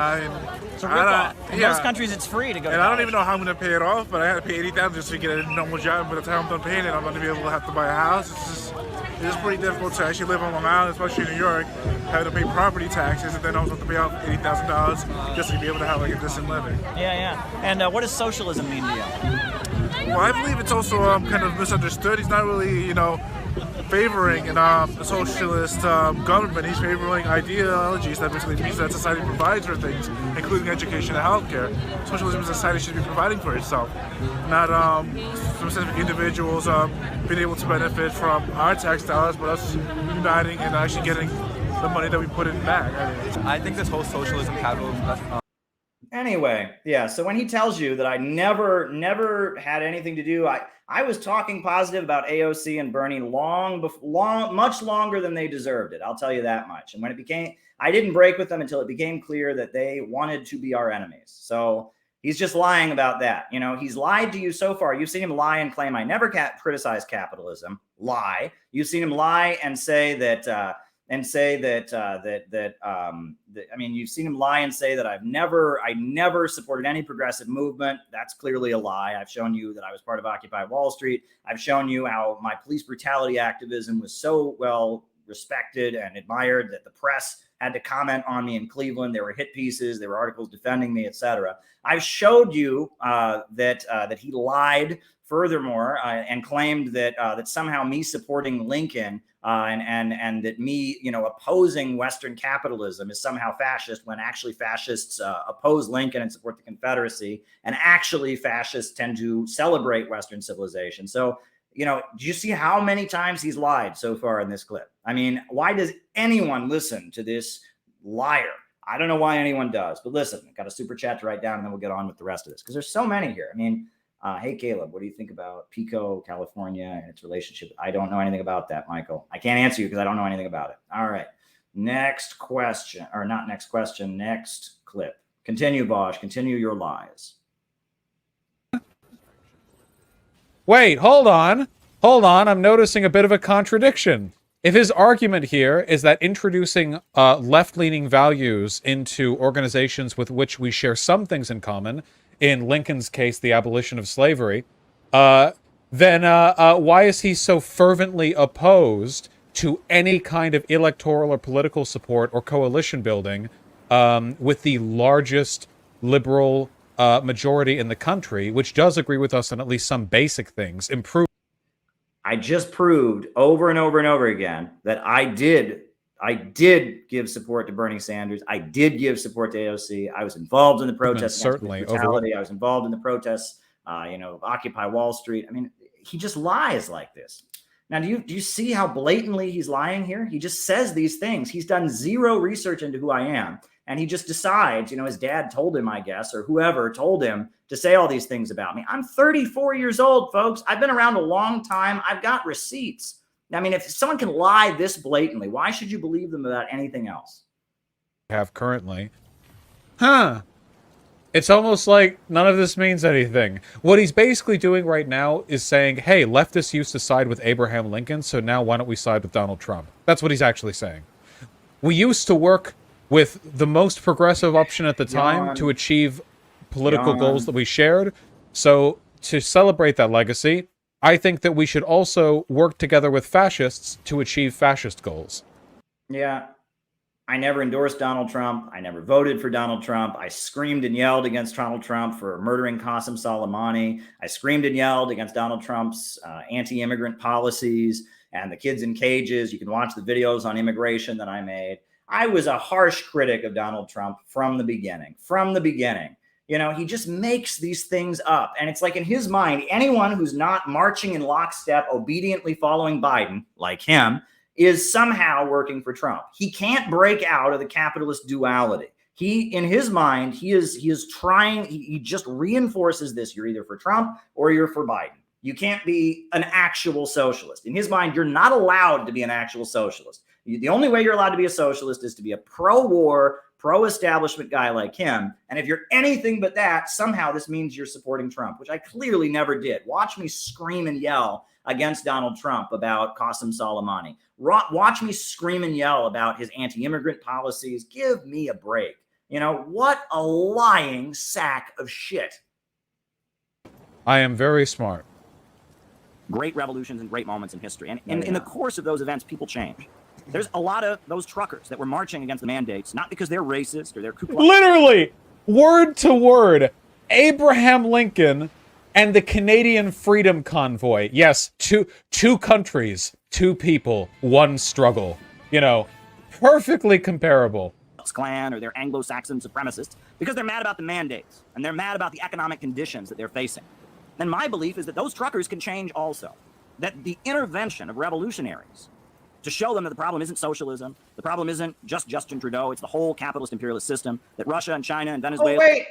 S1: In most countries, it's free to go.
S5: And I don't even know how I'm going to pay it off, but I had to pay $80,000 just to get a normal job. By the time I'm done paying it, I'm going to be able to have to buy a house. It's pretty difficult to actually live on Long Island, especially in New York, having to pay property taxes, and then also have to pay off $80,000 just to be able to have like a decent living.
S1: Yeah. And what does socialism mean to you?
S5: Well, I believe it's also kind of misunderstood. He's not really, favoring a socialist government. He's favoring ideologies that basically means that society provides for things, including education and healthcare. Socialism is a society should be providing for itself, not specific individuals being able to benefit from our tax dollars, but us uniting and actually getting the money that we put in back.
S6: I think this whole socialism, capitalism.
S1: Anyway, yeah. So when he tells you that I never had anything to do, I was talking positive about AOC and Bernie much longer than they deserved it. I'll tell you that much. And when I didn't break with them until it became clear that they wanted to be our enemies. So he's just lying about that. He's lied to you so far. You've seen him lie and claim I never criticize capitalism. Lie. You've seen him lie and say that. You've seen him lie and say that I never supported any progressive movement. That's clearly a lie. I've shown you that I was part of Occupy Wall Street. I've shown you how my police brutality activism was so well respected and admired that the press had to comment on me in Cleveland. There were hit pieces, there were articles defending me, etc. I've showed you that he lied furthermore and claimed that somehow me supporting Lincoln and that me, opposing Western capitalism is somehow fascist, when actually fascists oppose Lincoln and support the Confederacy, and actually fascists tend to celebrate Western civilization. So, do you see how many times he's lied so far in this clip? I mean, why does anyone listen to this liar? I don't know why anyone does, but listen, I've got a super chat to write down, and then we'll get on with the rest of this, because there's so many here. I mean, hey, Caleb, what do you think about Pico, California, and its relationship? I don't know anything about that, Michael. I can't answer you because I don't know anything about it. All right. Next question, or not next question, next clip. Continue, Vaush. Continue your lies.
S2: Wait, hold on. I'm noticing a bit of a contradiction. If his argument here is that introducing left-leaning values into organizations with which we share some things in common, in Lincoln's case, the abolition of slavery, then why is he so fervently opposed to any kind of electoral or political support or coalition building with the largest liberal majority in the country, which does agree with us on at least some basic things, improve?
S1: I just proved over and over and over again that I did give support to Bernie Sanders. I did give support to AOC. I was involved in the protests against brutality. I was involved in the protests, of Occupy Wall Street. I mean, he just lies like this. Now, do you see how blatantly he's lying here? He just says these things. He's done zero research into who I am. And he just decides, his dad told him, I guess, or whoever told him to say all these things about me. I'm 34 years old, folks. I've been around a long time. I've got receipts. I mean, if someone can lie this blatantly, why should you believe them about anything else?
S2: Have currently. It's almost like none of this means anything. What he's basically doing right now is saying, hey, leftists used to side with Abraham Lincoln, so now why don't we side with Donald Trump? That's what he's actually saying. We used to work with the most progressive option at the time to achieve political goals that we shared. So to celebrate that legacy, I think that we should also work together with fascists to achieve fascist goals.
S1: Yeah. I never endorsed Donald Trump. I never voted for Donald Trump. I screamed and yelled against Donald Trump for murdering Qasem Soleimani. I screamed and yelled against Donald Trump's anti-immigrant policies and the kids in cages. You can watch the videos on immigration that I made. I was a harsh critic of Donald Trump from the beginning. He just makes these things up. And it's like in his mind, anyone who's not marching in lockstep, obediently following Biden, like him, is somehow working for Trump. He can't break out of the capitalist duality. In his mind, he is trying, he just reinforces this. You're either for Trump or you're for Biden. You can't be an actual socialist. In his mind, you're not allowed to be an actual socialist. The only way you're allowed to be a socialist is to be a pro-war, pro-establishment guy like him. And if you're anything but that, somehow this means you're supporting Trump, which I clearly never did. Watch me scream and yell against Donald Trump about Qasem Soleimani. Watch me scream and yell about his anti-immigrant policies. Give me a break. What a lying sack of shit.
S2: I am very smart.
S1: Great revolutions and great moments in history. And in the course of those events, people change. There's a lot of those truckers that were marching against the mandates, not because they're racist or they're Ku Klux.
S2: Literally, word to word, Abraham Lincoln and the Canadian Freedom Convoy. Yes, two countries, two people, one struggle. Perfectly comparable.
S1: Klan or they're Anglo-Saxon supremacists because they're mad about the mandates and they're mad about the economic conditions that they're facing. And my belief is that those truckers can change also. That the intervention of revolutionaries to show them that the problem isn't socialism, the problem isn't just Justin Trudeau, it's the whole capitalist imperialist system that Russia and China and Venezuela... Oh, wait!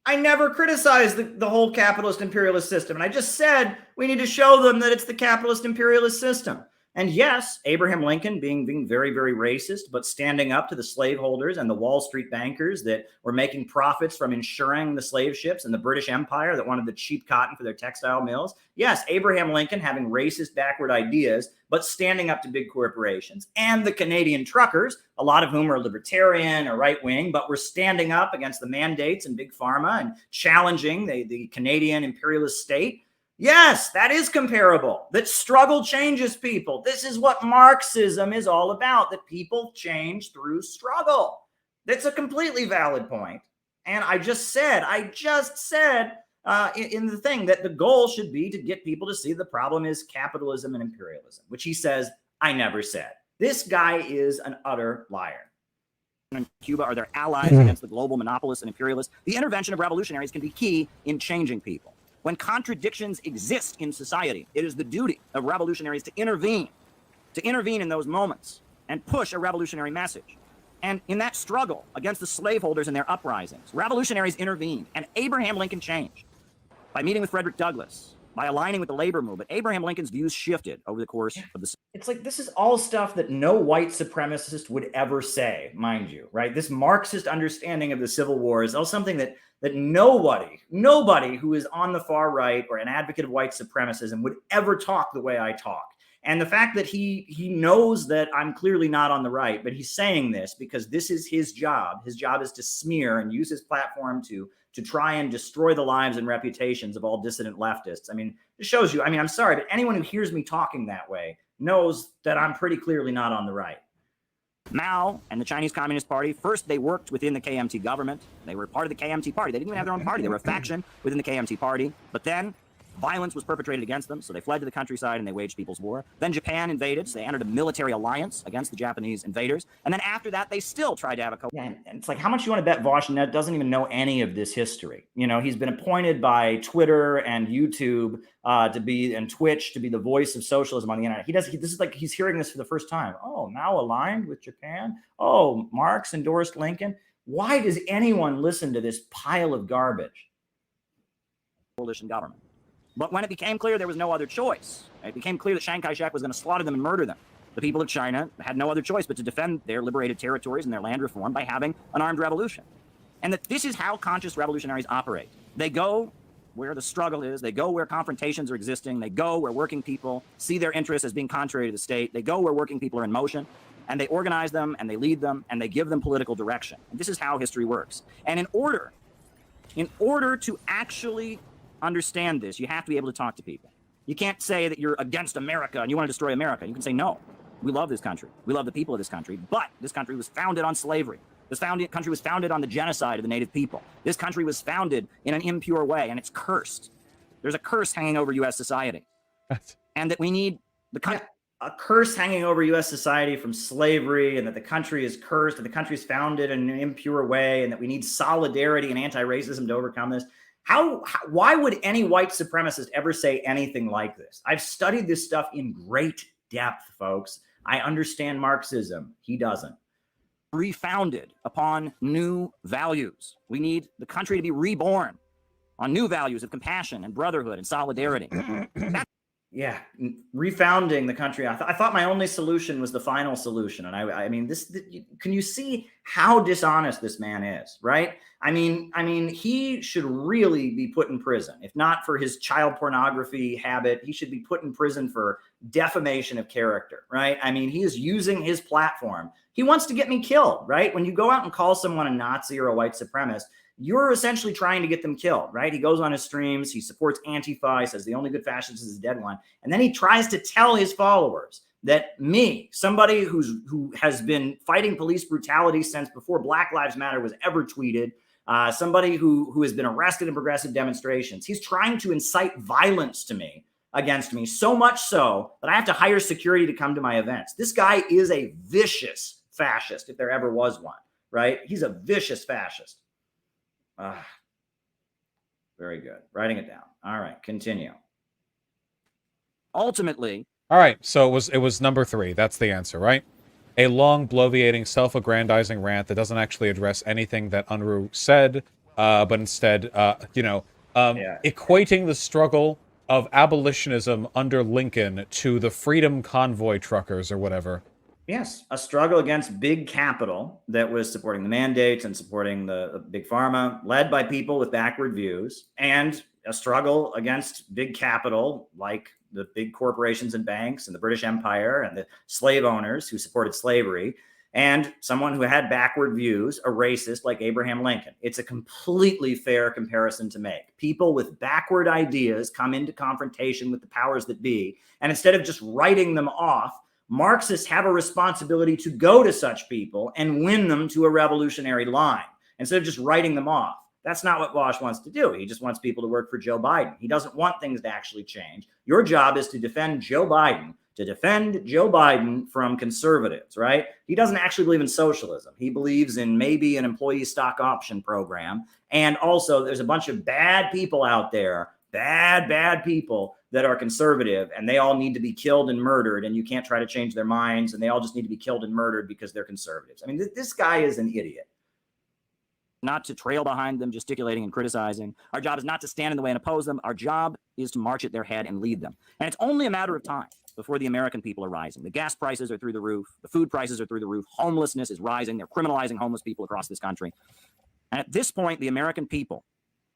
S1: I never criticized the whole capitalist imperialist system. And I just said we need to show them that it's the capitalist imperialist system. And yes, Abraham Lincoln being very, very racist, but standing up to the slaveholders and the Wall Street bankers that were making profits from insuring the slave ships and the British Empire that wanted the cheap cotton for their textile mills. Yes, Abraham Lincoln having racist backward ideas, but standing up to big corporations. And the Canadian truckers, a lot of whom are libertarian or right-wing, but were standing up against the mandates and big pharma and challenging the Canadian imperialist state. Yes, that is comparable. That struggle changes people. This is what Marxism is all about, that people change through struggle. That's a completely valid point. And I just said in the thing that the goal should be to get people to see the problem is capitalism and imperialism, which he says, I never said. This guy is an utter liar. And Cuba are their allies against the global monopolists and imperialists. The intervention of revolutionaries can be key in changing people. When contradictions exist in society, it is the duty of revolutionaries to intervene in those moments and push a revolutionary message. And in that struggle against the slaveholders and their uprisings, revolutionaries intervened, and Abraham Lincoln changed by meeting with Frederick Douglass, by aligning with the labor movement. Abraham Lincoln's views shifted over the course of the... It's like this is all stuff that no white supremacist would ever say, mind you, right? This Marxist understanding of the Civil War is all something that nobody who is on the far right or an advocate of white supremacism would ever talk the way I talk. And the fact that he knows that I'm clearly not on the right, but he's saying this because this is his job. His job is to smear and use his platform to try and destroy the lives and reputations of all dissident leftists. I mean, it shows you, I mean, I'm sorry, but anyone who hears me talking that way knows that I'm pretty clearly not on the right. Mao and the Chinese Communist Party, first they worked within the KMT government. They were part of the KMT party. They didn't even have their own party. They were a faction within the KMT party. But then violence was perpetrated against them, so they fled to the countryside and they waged People's War. Then Japan invaded, so they entered a military alliance against the Japanese invaders. And then after that, they still tried to have a and it's like, how much you want to bet Vaush doesn't even know any of this history? You know, he's been appointed by Twitter and YouTube and Twitch to be the voice of socialism on the internet. This is like he's hearing this for the first time. Oh, Mao aligned with Japan? Oh, Marx endorsed Lincoln? Why does anyone listen to this pile of garbage? Coalition government. But when it became clear there was no other choice, it became clear that Chiang Kai-shek was going to slaughter them and murder them. The people of China had no other choice but to defend their liberated territories and their land reform by having an armed revolution. And that this is how conscious revolutionaries operate. They go where the struggle is. They go where confrontations are existing. They go where working people see their interests as being contrary to the state. They go where working people are in motion. And they organize them, and they lead them, and they give them political direction. And this is how history works. And in order to actually understand this, you have to be able to talk to people. You can't say that you're against America and you want to destroy America. You can say, no, we love this country. We love the people of this country, but this country was founded on slavery. This country was founded on the genocide of the native people. This country was founded in an impure way, and it's cursed. There's a curse hanging over U.S. society. And that we need the country. A curse hanging over U.S. society from slavery, and that the country is cursed, and the country is founded in an impure way, and that we need solidarity and anti-racism to overcome this. Why would any white supremacist ever say anything like this? I've studied this stuff in great depth, folks. I understand Marxism. He doesn't. Refounded upon new values. We need the country to be reborn on new values of compassion and brotherhood and solidarity. Yeah, refounding the country. I thought my only solution was the final solution. And I mean, can you see how dishonest this man is, right? I mean, he should really be put in prison. If not for his child pornography habit, he should be put in prison for defamation of character, right? I mean, he is using his platform. He wants to get me killed, right? When you go out and call someone a Nazi or a white supremacist, you're essentially trying to get them killed, right? He goes on his streams, he supports Antifa, he says the only good fascist is the dead one. And then he tries to tell his followers that me, somebody who has been fighting police brutality since before Black Lives Matter was ever tweeted, somebody who has been arrested in progressive demonstrations, he's trying to incite violence to me, against me, so much so that I have to hire security to come to my events. This guy is a vicious fascist, if there ever was one, right? He's a vicious fascist. Very good. Writing it down. All right, continue. Ultimately.
S2: All right, so it was number 3. That's the answer, right? A long, bloviating, self-aggrandizing rant that doesn't actually address anything that Unruh said, but instead, equating the struggle of abolitionism under Lincoln to the Freedom Convoy truckers or whatever.
S1: Yes, a struggle against big capital that was supporting the mandates and supporting the big pharma, led by people with backward views, and a struggle against big capital like the big corporations and banks and the British Empire and the slave owners who supported slavery, and someone who had backward views, a racist like Abraham Lincoln. It's a completely fair comparison to make. People with backward ideas come into confrontation with the powers that be, and instead of just writing them off, Marxists have a responsibility to go to such people and win them to a revolutionary line instead of just writing them off. That's not what Vaush wants to do. He just wants people to work for Joe Biden. He doesn't want things to actually change. Your job is to defend Joe Biden, from conservatives, right? He doesn't actually believe in socialism. He believes in maybe an employee stock option program. And also there's a bunch of bad people out there, bad people that are conservative, and they all need to be killed and murdered, and you can't try to change their minds, and they all just need to be killed and murdered because they're conservatives. I mean, this guy is an idiot. Not to trail behind them, gesticulating and criticizing. Our job is not to stand in the way and oppose them. Our job is to march at their head and lead them. And it's only a matter of time before the American people are rising. The gas prices are through the roof. The food prices are through the roof. Homelessness is rising. They're criminalizing homeless people across this country. And at this point, the American people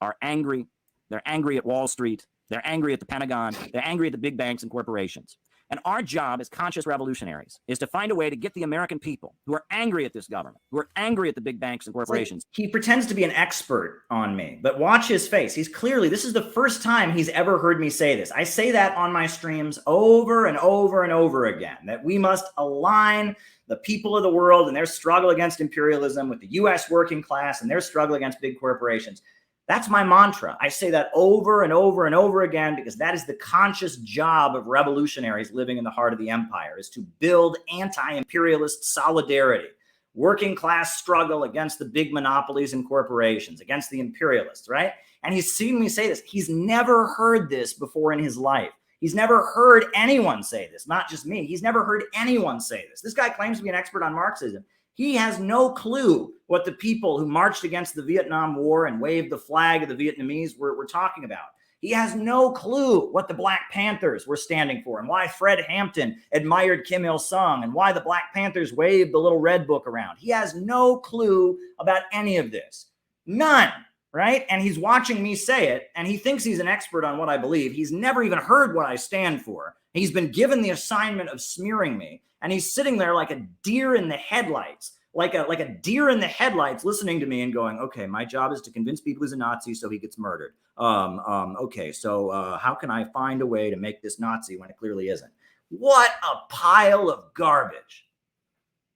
S1: are angry. They're angry at Wall Street. They're angry at the Pentagon. They're angry at the big banks and corporations. And our job as conscious revolutionaries is to find a way to get the American people who are angry at this government, who are angry at the big banks and corporations. He pretends to be an expert on me, but watch his face. He's clearly, this is the first time he's ever heard me say this. I say that on my streams over and over and over again, that we must align the people of the world and their struggle against imperialism with the US working class and their struggle against big corporations. That's my mantra. I say that over and over and over again because that is the conscious job of revolutionaries living in the heart of the empire, is to build anti-imperialist solidarity, working class struggle against the big monopolies and corporations, against the imperialists, right? And he's seen me say this. He's never heard this before in his life. He's never heard anyone say this, not just me. He's never heard anyone say this. This guy claims to be an expert on Marxism. He has no clue what the people who marched against the Vietnam War and waved the flag of the Vietnamese were talking about. He has no clue what the Black Panthers were standing for and why Fred Hampton admired Kim Il-sung and why the Black Panthers waved the little red book around. He has no clue about any of this. None, right? And he's watching me say it, and he thinks he's an expert on what I believe. He's never even heard what I stand for. He's been given the assignment of smearing me. And he's sitting there like a deer in the headlights, like a deer in the headlights, listening to me and going, okay, my job is to convince people he's a Nazi so he gets murdered. Okay, so how can I find a way to make this Nazi when it clearly isn't? What a pile of garbage.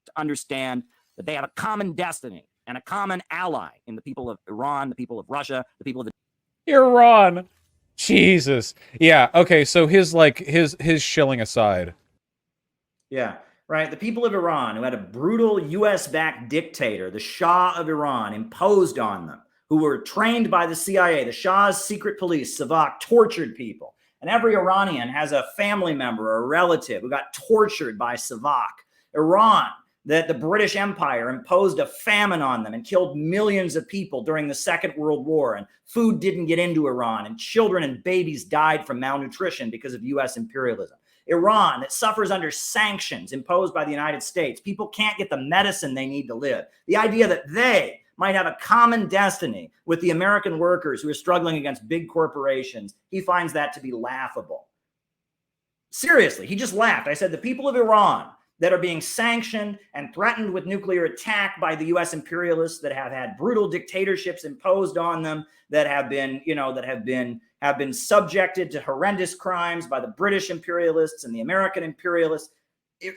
S1: To understand that they have a common destiny and a common ally in the people of Iran, the people of Russia, the people of
S2: Iran. Jesus. Yeah. Okay. So his shilling aside.
S1: Yeah, right. The people of Iran, who had a brutal US-backed dictator, the Shah of Iran, imposed on them, who were trained by the CIA, the Shah's secret police, Savak, tortured people. And every Iranian has a family member or a relative who got tortured by Savak. Iran, that the British Empire imposed a famine on them and killed millions of people during the Second World War, and food didn't get into Iran, and children and babies died from malnutrition because of US imperialism. Iran, that suffers under sanctions imposed by the United States. People can't get the medicine they need to live. The idea that they might have a common destiny with the American workers who are struggling against big corporations, he finds that to be laughable. Seriously, he just laughed. I said the people of Iran that are being sanctioned and threatened with nuclear attack by the US imperialists, that have had brutal dictatorships imposed on them, that have been, have been subjected to horrendous crimes by the British imperialists and the American imperialists.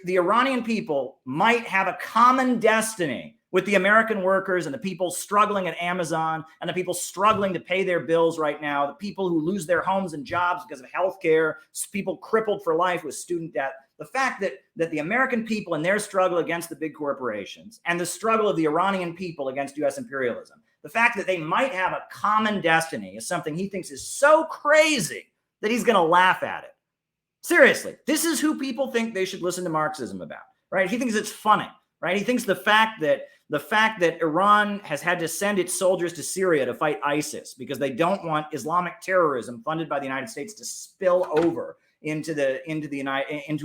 S1: The Iranian people might have a common destiny with the American workers and the people struggling at Amazon and the people struggling to pay their bills right now, the people who lose their homes and jobs because of healthcare, people crippled for life with student debt. The fact that the American people and their struggle against the big corporations and the struggle of the Iranian people against US imperialism, the fact that they might have a common destiny is something he thinks is so crazy that he's going to laugh at it. Seriously, this is who people think they should listen to Marxism about, right? He thinks it's funny, right? He thinks the fact that Iran has had to send its soldiers to Syria to fight ISIS because they don't want Islamic terrorism funded by the United States to spill over into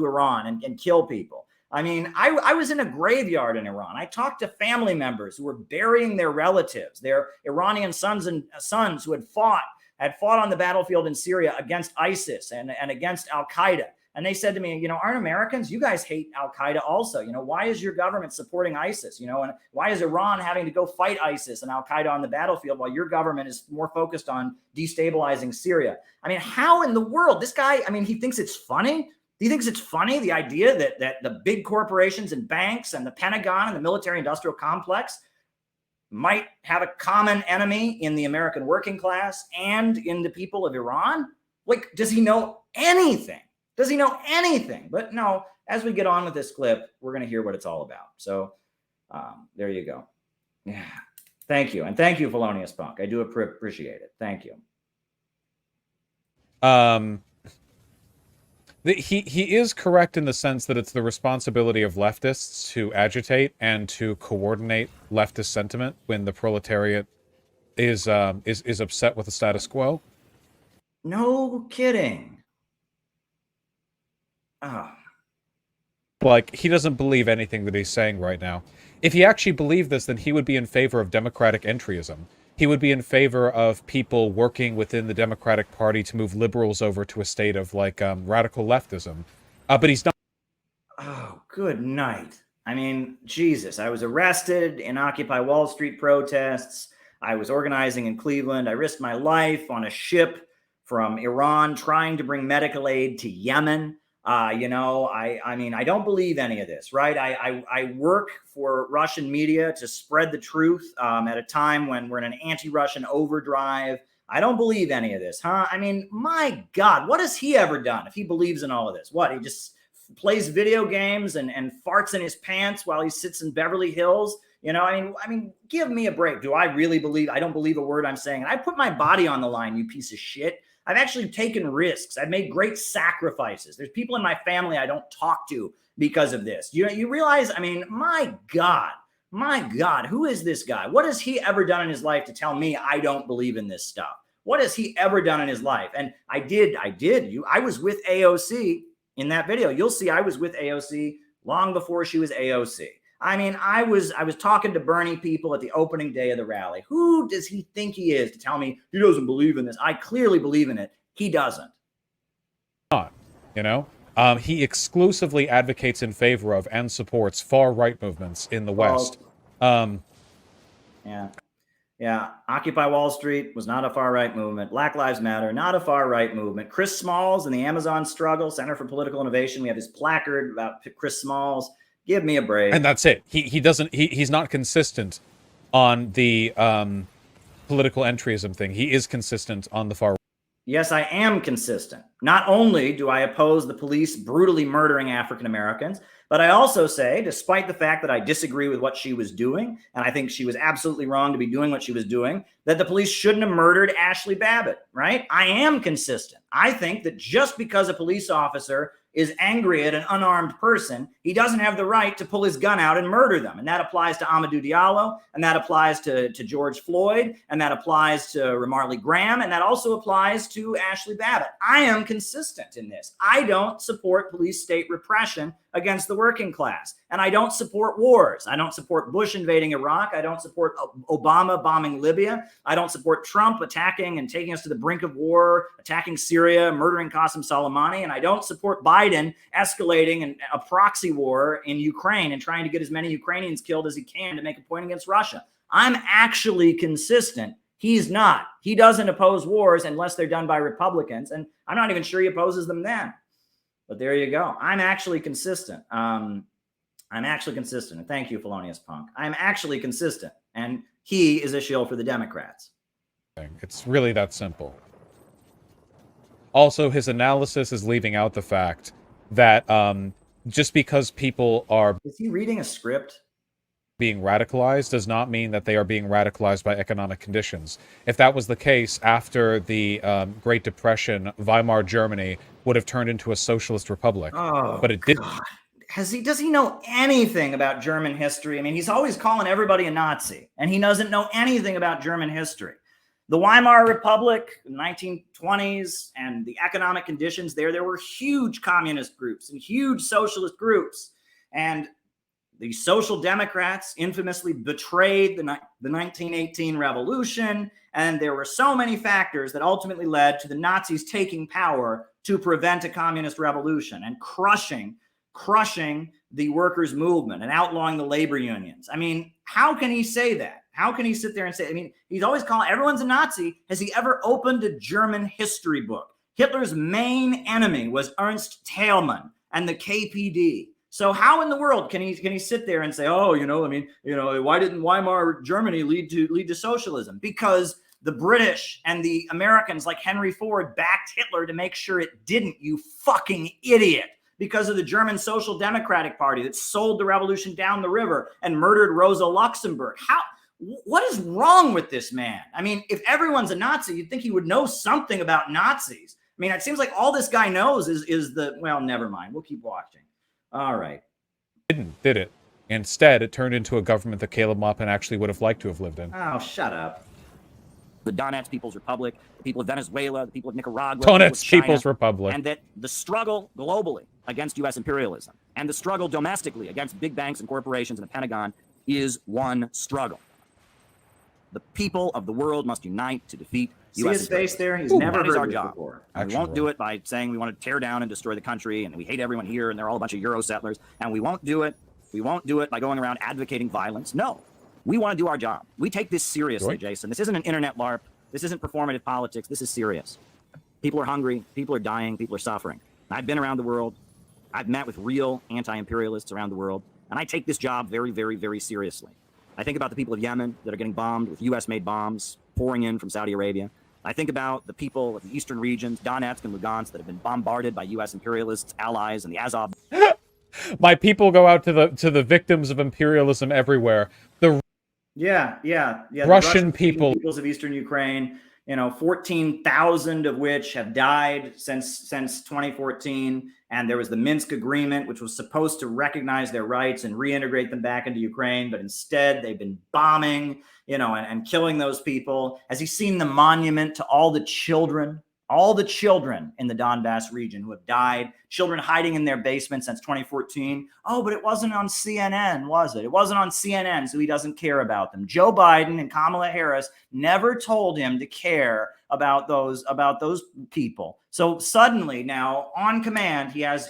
S1: Iran and kill people. I mean, I was in a graveyard in Iran. I talked to family members who were burying their relatives, their Iranian sons who had fought on the battlefield in Syria against ISIS and against Al-Qaeda. And they said to me, aren't Americans, you guys hate Al-Qaeda also. Why is your government supporting ISIS? And why is Iran having to go fight ISIS and Al-Qaeda on the battlefield while your government is more focused on destabilizing Syria? I mean, how in the world? This guy, he thinks it's funny. He thinks it's funny, the idea that the big corporations and banks and the Pentagon and the military industrial complex might have a common enemy in the American working class and in the people of Iran? Like, does he know anything? Does he know anything? But no, as we get on with this clip, we're going to hear what it's all about. So there you go. Yeah. Thank you. And thank you, Felonious Punk. I do appreciate it. Thank you.
S2: He is correct in the sense that it's the responsibility of leftists to agitate and to coordinate leftist sentiment when the proletariat is upset with the status quo.
S1: No kidding.
S2: Like, he doesn't believe anything that he's saying right now. If he actually believed this, then he would be in favor of democratic entryism. He would be in favor of people working within the Democratic Party to move liberals over to a state of, like, radical leftism. But he's not.
S1: Oh, good night. I mean, Jesus, I was arrested in Occupy Wall Street protests. I was organizing in Cleveland. I risked my life on a ship from Iran trying to bring medical aid to Yemen. I mean, I don't believe any of this, right? I work for Russian media to spread the truth at a time when we're in an anti-Russian overdrive. I don't believe any of this, huh? I mean, my God, what has he ever done if he believes in all of this? What, he just plays video games and farts in his pants while he sits in Beverly Hills? I mean, give me a break. Do I really believe? I don't believe a word I'm saying. And I put my body on the line, you piece of shit. I've actually taken risks. I've made great sacrifices. There's people in my family I don't talk to because of this. You realize, I mean, my God, who is this guy? What has he ever done in his life to tell me I don't believe in this stuff? What has he ever done in his life? And I was with AOC in that video. You'll see I was with AOC long before she was AOC. I mean, I was talking to Bernie people at the opening day of the rally. Who does he think he is to tell me he doesn't believe in this? I clearly believe in it. He doesn't.
S2: He exclusively advocates in favor of and supports far-right movements in the West.
S1: Yeah. Occupy Wall Street was not a far-right movement. Black Lives Matter, not a far-right movement. Chris Smalls and the Amazon Struggle, Center for Political Innovation. We have his placard about Chris Smalls. Give me a break.
S2: And that's it. He's not consistent on the political entryism thing. He is consistent on the far.
S1: Yes, I am consistent. Not only do I oppose the police brutally murdering African Americans, but I also say, despite the fact that I disagree with what she was doing, and I think she was absolutely wrong to be doing what she was doing, that the police shouldn't have murdered Ashley Babbitt, right? I am consistent. I think that just because a police officer is angry at an unarmed person, he doesn't have the right to pull his gun out and murder them. And that applies to Amadou Diallo, and that applies to George Floyd, and that applies to Ramarley Graham, and that also applies to Ashley Babbitt. I am consistent in this. I don't support police state repression against the working class, and I don't support wars. I don't support Bush invading Iraq. I don't support Obama bombing Libya. I don't support Trump attacking and taking us to the brink of war, attacking Syria, murdering Qasem Soleimani, and I don't support Biden escalating a proxy war in Ukraine and trying to get as many Ukrainians killed as he can to make a point against Russia. I'm actually consistent. He's not. He doesn't oppose wars unless they're done by Republicans, and I'm not even sure he opposes them then. But there you go. I'm actually consistent. And thank you, Felonious Punk. I'm actually consistent, and he is a shill for the Democrats.
S2: It's really that simple. Also, his analysis is leaving out the fact that just because people are...
S1: Is he reading a script?
S2: ...being radicalized does not mean that they are being radicalized by economic conditions. If that was the case, after the Great Depression, Weimar Germany would have turned into a socialist republic.
S1: Oh,
S2: but it didn't.
S1: Does he know anything about German history? I mean, he's always calling everybody a Nazi, and he doesn't know anything about German history. The Weimar Republic, 1920s, and the economic conditions there were huge communist groups and huge socialist groups. And the Social Democrats infamously betrayed the 1918 revolution. And there were so many factors that ultimately led to the Nazis taking power to prevent a communist revolution and crushing the workers' movement and outlawing the labor unions. I mean, how can he say that? How can he sit there and say, I mean, he's always calling everyone's a Nazi. Has he ever opened a German history book? Hitler's main enemy was Ernst Thälmann and the KPD. So how in the world can he sit there and say, oh, why didn't Weimar Germany lead to socialism? Because the British and the Americans like Henry Ford backed Hitler to make sure it didn't, you fucking idiot. Because of the German Social Democratic Party that sold the revolution down the river and murdered Rosa Luxemburg. What is wrong with this man? I mean, if everyone's a Nazi, you'd think he would know something about Nazis. I mean, it seems like all this guy knows is well, never mind. We'll keep watching. All right.
S2: Did it? Instead, it turned into a government that Caleb Maupin actually would have liked to have lived in.
S1: Oh, shut up. The Donetsk People's Republic, the people of Venezuela, the people of Nicaragua,
S2: Donetsk People's Republic.
S1: And that the struggle globally against U.S. imperialism and the struggle domestically against big banks and corporations and the Pentagon is one struggle. The people of the world must unite to defeat See his face there? He's never heard
S7: our
S1: this
S7: job.
S1: before.
S7: And we won't do it by saying we want to tear down and destroy the country and we hate everyone here and they're all a bunch of Euro settlers. And we won't do it. We won't do it by going around advocating violence. No, we want to do our job. We take this seriously, Jason. This isn't an internet LARP. This isn't performative politics. This is serious. People are hungry. People are dying. People are suffering. I've been around the world. I've met with real anti-imperialists around the world. And I take this job very, very, very seriously. I think about the people of Yemen that are getting bombed with US-made bombs pouring in from Saudi Arabia. I think about the people of the eastern regions, Donetsk and Lugansk, that have been bombarded by U.S. imperialists, allies, and the Azov.
S2: My people go out to the victims of imperialism everywhere. The Russian peoples
S1: of eastern Ukraine, 14,000 of which have died since 2014. And there was the Minsk Agreement, which was supposed to recognize their rights and reintegrate them back into Ukraine. But instead, they've been bombing, and killing those people. Has he seen the monument to all the children in the Donbass region who have died, children hiding in their basement since 2014? Oh, but it wasn't on CNN, was it? It wasn't on CNN, so he doesn't care about them. Joe Biden and Kamala Harris never told him to care about those people. So suddenly now, on command, he has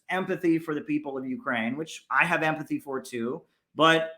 S1: empathy for the people of Ukraine, which I have empathy for too, but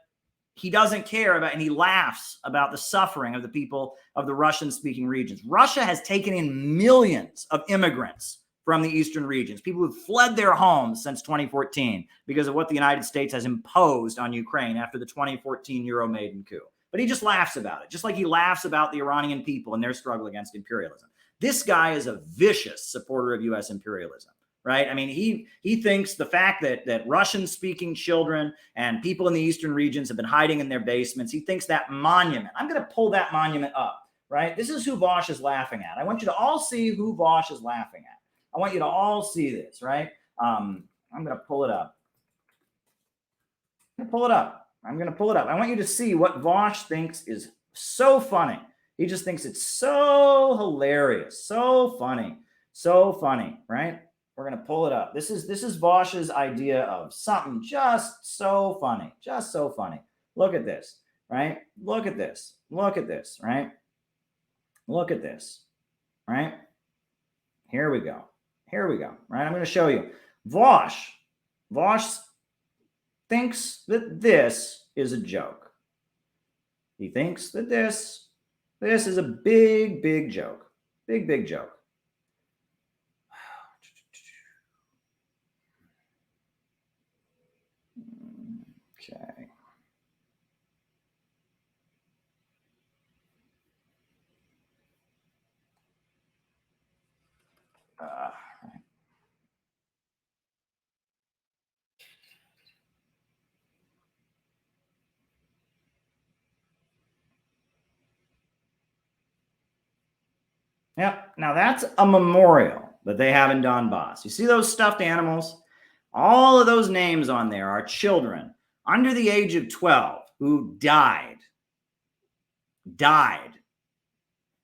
S1: he doesn't care about, and he laughs about the suffering of the people of the Russian-speaking regions. Russia has taken in millions of immigrants from the eastern regions, people who've fled their homes since 2014 because of what the United States has imposed on Ukraine after the 2014 Euromaidan coup. But he just laughs about it, just like he laughs about the Iranian people and their struggle against imperialism. This guy is a vicious supporter of U.S. imperialism. Right. I mean, he thinks the fact that Russian-speaking children and people in the eastern regions have been hiding in their basements, he thinks that monument. I'm going to pull that monument up. Right. This is who Vaush is laughing at. I want you to all see who Vaush is laughing at. I want you to all see this. Right. I'm going to pull it up. I'm going to pull it up. I want you to see what Vaush thinks is so funny. He just thinks it's so hilarious. So funny. Right. We're going to pull it up. This is Vaush's idea of something just so funny. Look at this, right? Look at this, right? Look at this, right? Here we go, right? I'm going to show you. Vaush thinks that this is a joke. He thinks that this is a big joke. Big joke. Okay. Yep. Now that's a memorial that they have in Donbass. You see those stuffed animals? All of those names on there are children under the age of 12 who died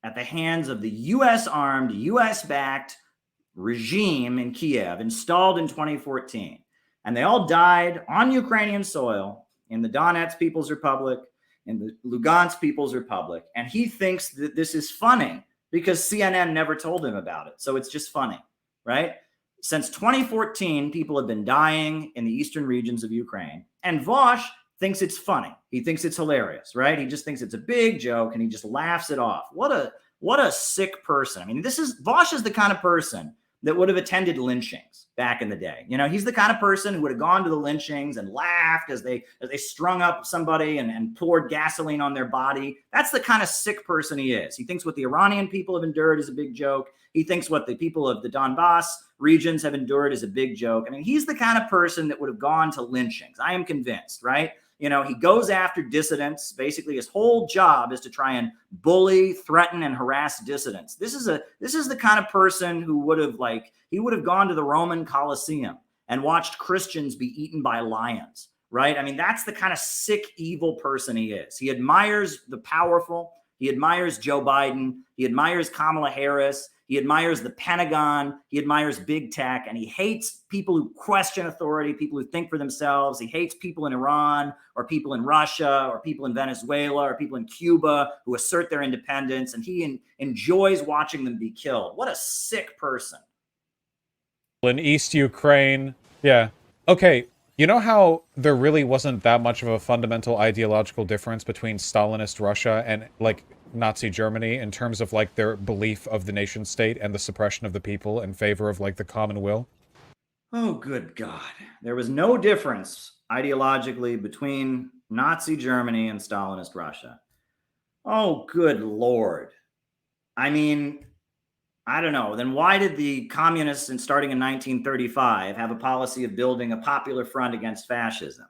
S1: at the hands of the U.S.-armed, U.S.-backed regime in Kiev, installed in 2014. And they all died on Ukrainian soil in the Donetsk People's Republic, in the Lugansk People's Republic. And he thinks that this is funny because CNN never told him about it. So it's just funny, right? Since 2014, people have been dying in the eastern regions of Ukraine. And Vaush thinks it's funny. He thinks it's hilarious, right? He just thinks it's a big joke and he just laughs it off. What a sick person. I mean, Vaush is the kind of person that would have attended lynchings back in the day. He's the kind of person who would have gone to the lynchings and laughed as they strung up somebody and poured gasoline on their body. That's the kind of sick person he is. He thinks what the Iranian people have endured is a big joke. He thinks what the people of the Donbass regions have endured is a big joke. I mean, he's the kind of person that would have gone to lynchings. I am convinced, right? He goes after dissidents. Basically, his whole job is to try and bully, threaten, and harass dissidents. This is the kind of person who would have gone to the Roman Colosseum and watched Christians be eaten by lions, right? I mean, that's the kind of sick, evil person he is. He admires the powerful. He admires Joe Biden. He admires Kamala Harris. He admires the Pentagon. He admires big tech, and he hates people who question authority, people who think for themselves. He hates people in Iran or people in Russia or people in Venezuela or people in Cuba who assert their independence, and he enjoys watching them be killed. What a sick person.
S2: In East Ukraine. Yeah. Okay, you know how there really wasn't that much of a fundamental ideological difference between Stalinist Russia and, like, Nazi Germany in terms of, like, their belief of the nation state and the suppression of the people in favor of, like, the common will?
S1: Oh, good God. There was no difference ideologically between Nazi Germany and Stalinist Russia. Oh, good Lord. I mean, I don't know. Then why did the communists, starting in 1935, have a policy of building a popular front against fascism?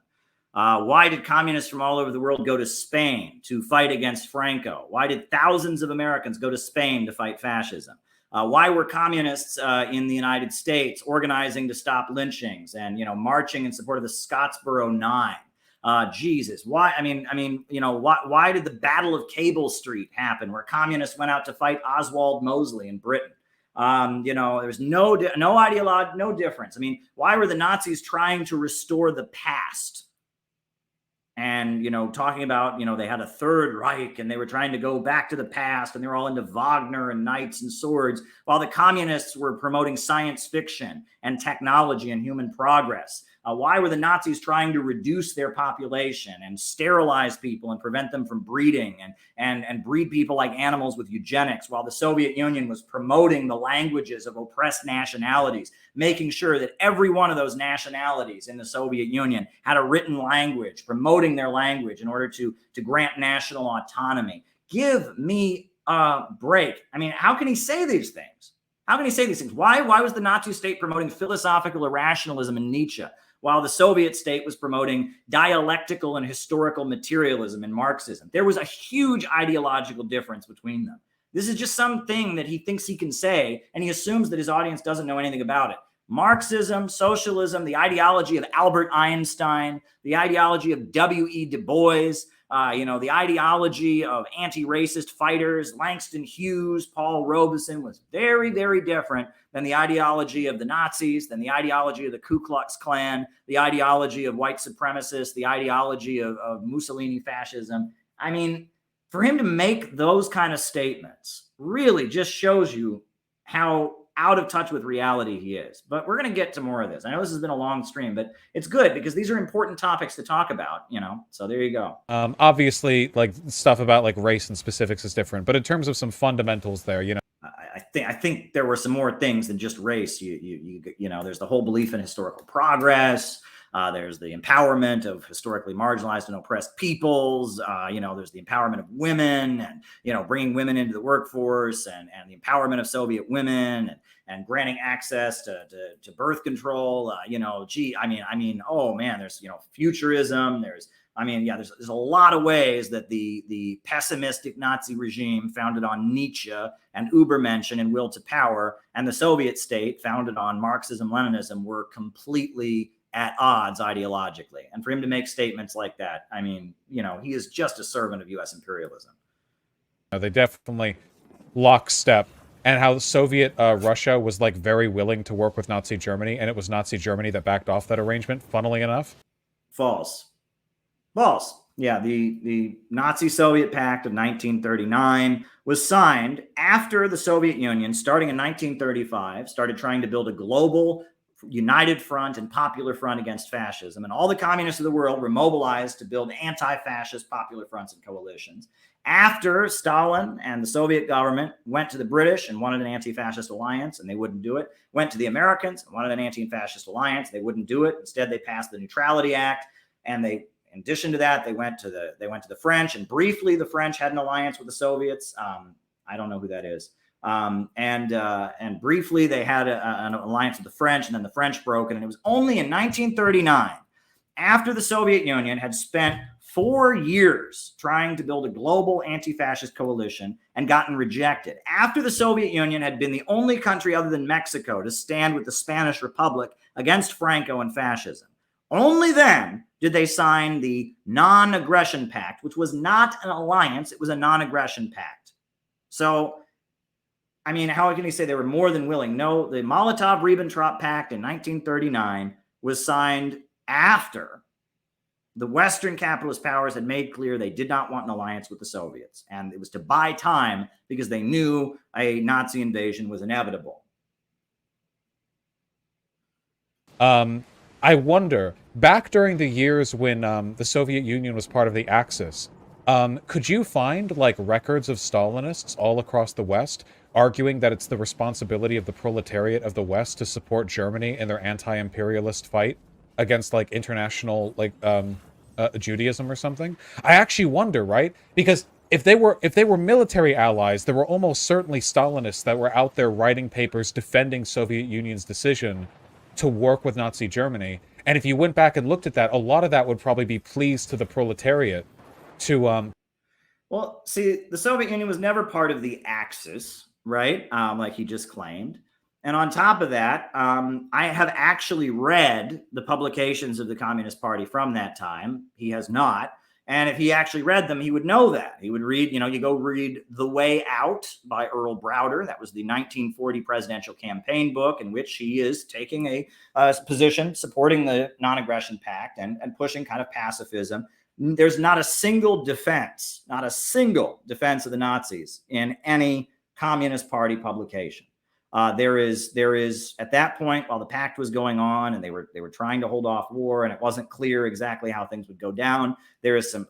S1: Why did communists from all over the world go to Spain to fight against Franco? Why did thousands of Americans go to Spain to fight fascism? Why were communists in the United States organizing to stop lynchings and, marching in support of the Scottsboro Nine? Jesus, why? Why did the Battle of Cable Street happen, where communists went out to fight Oswald Mosley in Britain? There's no difference. I mean, why were the Nazis trying to restore the past? And, talking about, they had a Third Reich and they were trying to go back to the past, and they were all into Wagner and knights and swords, while the communists were promoting science fiction and technology and human progress. Why were the Nazis trying to reduce their population and sterilize people and prevent them from breeding and breed people like animals with eugenics, while the Soviet Union was promoting the languages of oppressed nationalities, making sure that every one of those nationalities in the Soviet Union had a written language, promoting their language in order to grant national autonomy? Give me a break. I mean, how can he say these things? How can he say these things? Why was the Nazi state promoting philosophical irrationalism in Nietzsche, while the Soviet state was promoting dialectical and historical materialism in Marxism? There was a huge ideological difference between them. This is just something that he thinks he can say, and he assumes that his audience doesn't know anything about it. Marxism, socialism, the ideology of Albert Einstein, the ideology of W.E. Du Bois, the ideology of anti-racist fighters, Langston Hughes, Paul Robeson, was very, very different than the ideology of the Nazis, than the ideology of the Ku Klux Klan, the ideology of white supremacists, the ideology of Mussolini fascism. I mean, for him to make those kind of statements really just shows you how out of touch with reality he is. But we're going to get to more of this. I know this has been a long stream, but it's good because these are important topics to talk about, so there you go.
S2: Obviously, like, stuff about, like, race and specifics is different, but in terms of some fundamentals there,
S1: I think there were some more things than just race. There's the whole belief in historical progress. There's the empowerment of historically marginalized and oppressed peoples. There's the empowerment of women and, bringing women into the workforce and the empowerment of Soviet women and granting access to birth control. Oh man, there's, futurism. There's a lot of ways that the pessimistic Nazi regime founded on Nietzsche and Übermenschen and will to power, and the Soviet state founded on Marxism, Leninism, were completely at odds ideologically. And for him to make statements like that, he is just a servant of U.S. imperialism.
S2: They definitely lockstep. And how Soviet Russia was, like, very willing to work with Nazi Germany, and it was Nazi Germany that backed off that arrangement, funnily enough.
S1: False. Yeah, the Nazi-Soviet Pact of 1939 was signed after the Soviet Union, starting in 1935, started trying to build a global united front and popular front against fascism. And all the communists of the world were mobilized to build anti-fascist popular fronts and coalitions. After Stalin and the Soviet government went to the British and wanted an anti-fascist alliance, and they wouldn't do it, went to the Americans and wanted an anti-fascist alliance, they wouldn't do it. Instead, they passed the Neutrality Act, and in addition to that, they went to the French, and briefly the French had an alliance with the Soviets. I don't know who that is. And briefly they had an alliance with the French, and then the French broke. And it was only in 1939, after the Soviet Union had spent 4 years trying to build a global anti-fascist coalition and gotten rejected, after the Soviet Union had been the only country other than Mexico to stand with the Spanish Republic against Franco and fascism, only then did they sign the Non-Aggression Pact, which was not an alliance, it was a non-aggression pact. So, I mean, how can you say they were more than willing? No, the Molotov-Ribbentrop Pact in 1939 was signed after the Western capitalist powers had made clear they did not want an alliance with the Soviets. And it was to buy time because they knew a Nazi invasion was inevitable.
S2: I wonder, back during the years when the Soviet Union was part of the Axis, could you find like records of Stalinists all across the West arguing that it's the responsibility of the proletariat of the West to support Germany in their anti-imperialist fight against like international like Judaism or something? I actually wonder, right? Because if they were military allies, there were almost certainly Stalinists that were out there writing papers defending Soviet Union's decision to work with Nazi Germany. And if you went back and looked at that, a lot of that would probably be pleas to the proletariat to
S1: Well, see, the Soviet Union was never part of the Axis, right? Like he just claimed. And on top of that, I have actually read the publications of the Communist Party from that time. He has not. And if he actually read them, he would know that. He would read, you go read The Way Out by Earl Browder. That was the 1940 presidential campaign book in which he is taking a position supporting the non-aggression pact and pushing kind of pacifism. There's not a single defense of the Nazis in any Communist Party publication. There is at that point, while the pact was going on and they were trying to hold off war and it wasn't clear exactly how things would go down, there is some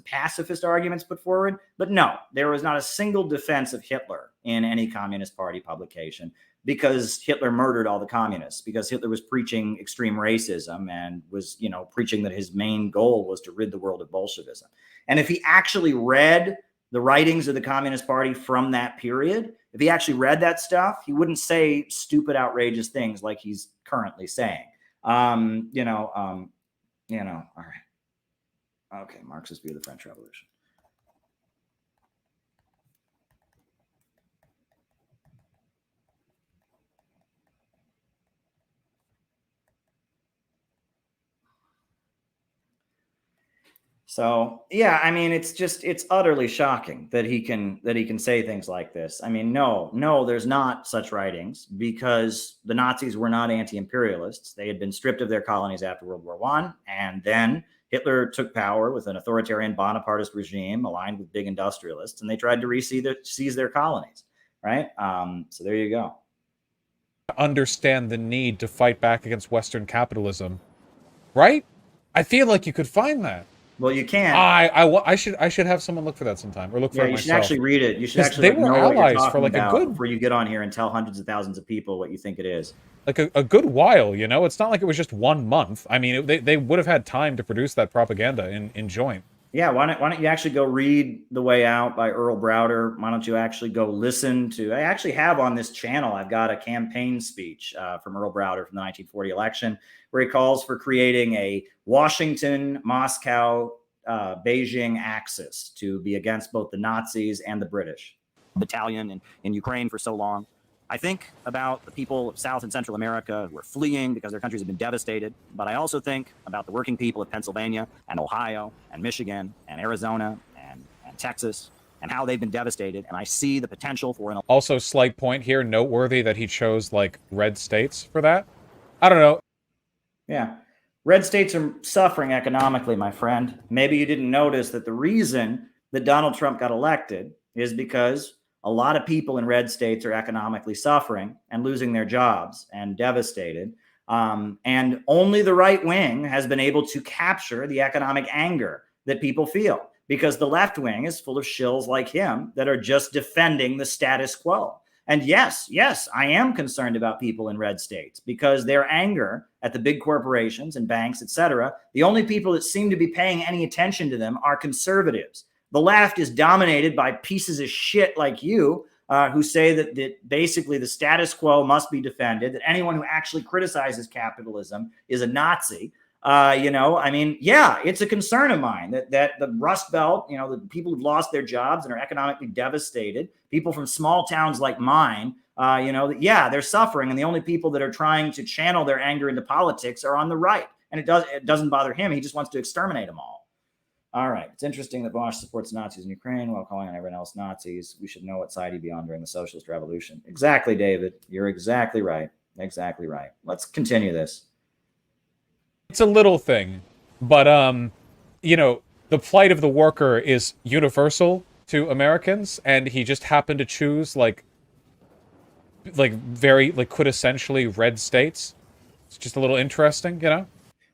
S1: pacifist arguments put forward, but no, there was not a single defense of Hitler in any Communist Party publication because Hitler murdered all the communists, because Hitler was preaching extreme racism and was, preaching that his main goal was to rid the world of Bolshevism. And if he actually read the writings of the Communist Party from that period, if he actually read that stuff, he wouldn't say stupid, outrageous things like he's currently saying. All right. Okay, Marxist view of the French Revolution. So yeah, I mean, it's utterly shocking that he can say things like this. I mean, no, there's not such writings because the Nazis were not anti-imperialists. They had been stripped of their colonies after World War I, and then Hitler took power with an authoritarian Bonapartist regime aligned with big industrialists, and they tried to seize their colonies, right? So there you go.
S2: Understand the need to fight back against Western capitalism, right? I feel like you could find that.
S1: Well, you can.
S2: I should have someone look for that sometime, or look for it myself.
S1: You should actually read it. You should actually
S2: they were
S1: know
S2: allies
S1: what you're talking
S2: for like
S1: about
S2: a good
S1: before you get on here and tell hundreds of thousands of people what you think it is.
S2: Like a good while, It's not like it was just 1 month. I mean, they would have had time to produce that propaganda in joint.
S1: Yeah, why don't you actually go read The Way Out by Earl Browder? Why don't you actually go listen to? I actually have on this channel. I've got a campaign speech from Earl Browder from the 1940 election where he calls for creating a Washington, Moscow, Beijing axis to be against both the Nazis and the British.
S7: Battalion in Ukraine for so long. I think about the people of South and Central America who are fleeing because their countries have been devastated. But I also think about the working people of Pennsylvania and Ohio and Michigan and Arizona and Texas and how they've been devastated. And I see the potential for an...
S2: Also, slight point here, noteworthy that he chose, like, red states for that. I don't know.
S1: Yeah. Red states are suffering economically, my friend. Maybe you didn't notice that the reason that Donald Trump got elected is because a lot of people in red states are economically suffering and losing their jobs and devastated. And only the right wing has been able to capture the economic anger that people feel because the left wing is full of shills like him that are just defending the status quo. And yes, I am concerned about people in red states because their anger at the big corporations and banks, et cetera, the only people that seem to be paying any attention to them are conservatives. The left is dominated by pieces of shit like you who say that basically the status quo must be defended, that anyone who actually criticizes capitalism is a Nazi. It's a concern of mine that the Rust Belt, the people who've lost their jobs and are economically devastated, people from small towns like mine, they're suffering. And the only people that are trying to channel their anger into politics are on the right. And it doesn't bother him. He just wants to exterminate them all. All right. It's interesting that Vaush supports Nazis in Ukraine while calling on everyone else Nazis. We should know what side he'd be on during the socialist revolution. Exactly, David. You're exactly right. Exactly right. Let's continue this.
S2: It's a little thing, but you know, the plight of the worker is universal to Americans, and he just happened to choose like very quintessentially red states. It's just a little interesting, you know?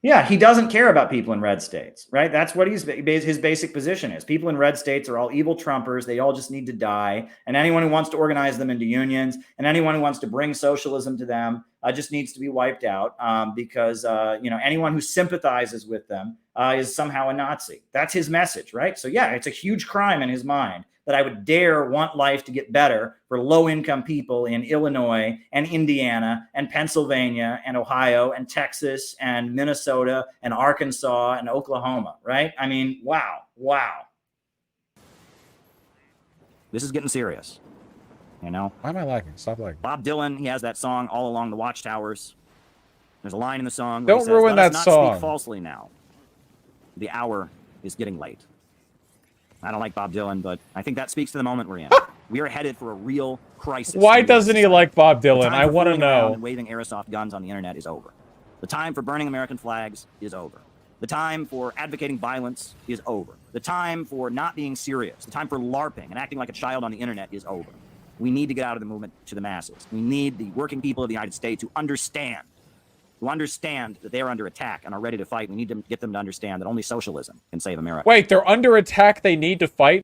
S1: Yeah, he doesn't care about people in red states, right? That's what his basic position is. People in red states are all evil Trumpers. They all just need to die. And anyone who wants to organize them into unions and anyone who wants to bring socialism to them just needs to be wiped out because, anyone who sympathizes with them is somehow a Nazi. That's his message, right? So, yeah, it's a huge crime in his mind that I would dare want life to get better for low-income people in Illinois and Indiana and Pennsylvania and Ohio and Texas and Minnesota and Arkansas and Oklahoma, right? I mean, wow.
S7: This is getting serious, you know?
S2: Why am I lagging? Stop lagging.
S7: Bob Dylan, he has that song All Along the Watchtowers. There's a line in the song where
S2: Don't
S7: he says,
S2: ruin
S7: "Let
S2: that
S7: us not
S2: song.
S7: speak falsely now. The hour is getting late." I don't like Bob Dylan, but I think that speaks to the moment we're in. We are headed for a real crisis.
S2: Why doesn't he like Bob
S7: The
S2: Dylan?
S7: time
S2: I
S7: for
S2: want to
S7: fooling around
S2: know.
S7: and waving airsoft guns on the internet is over. The time for burning American flags is over. The time for advocating violence is over. The time for not being serious, the time for LARPing and acting like a child on the internet is over. We need to get out of the movement to the masses. We need the working people of the United States to understand that they are under attack and are ready to fight. We need to get them to understand that only socialism can save America.
S2: Wait, they're under attack, they need to fight,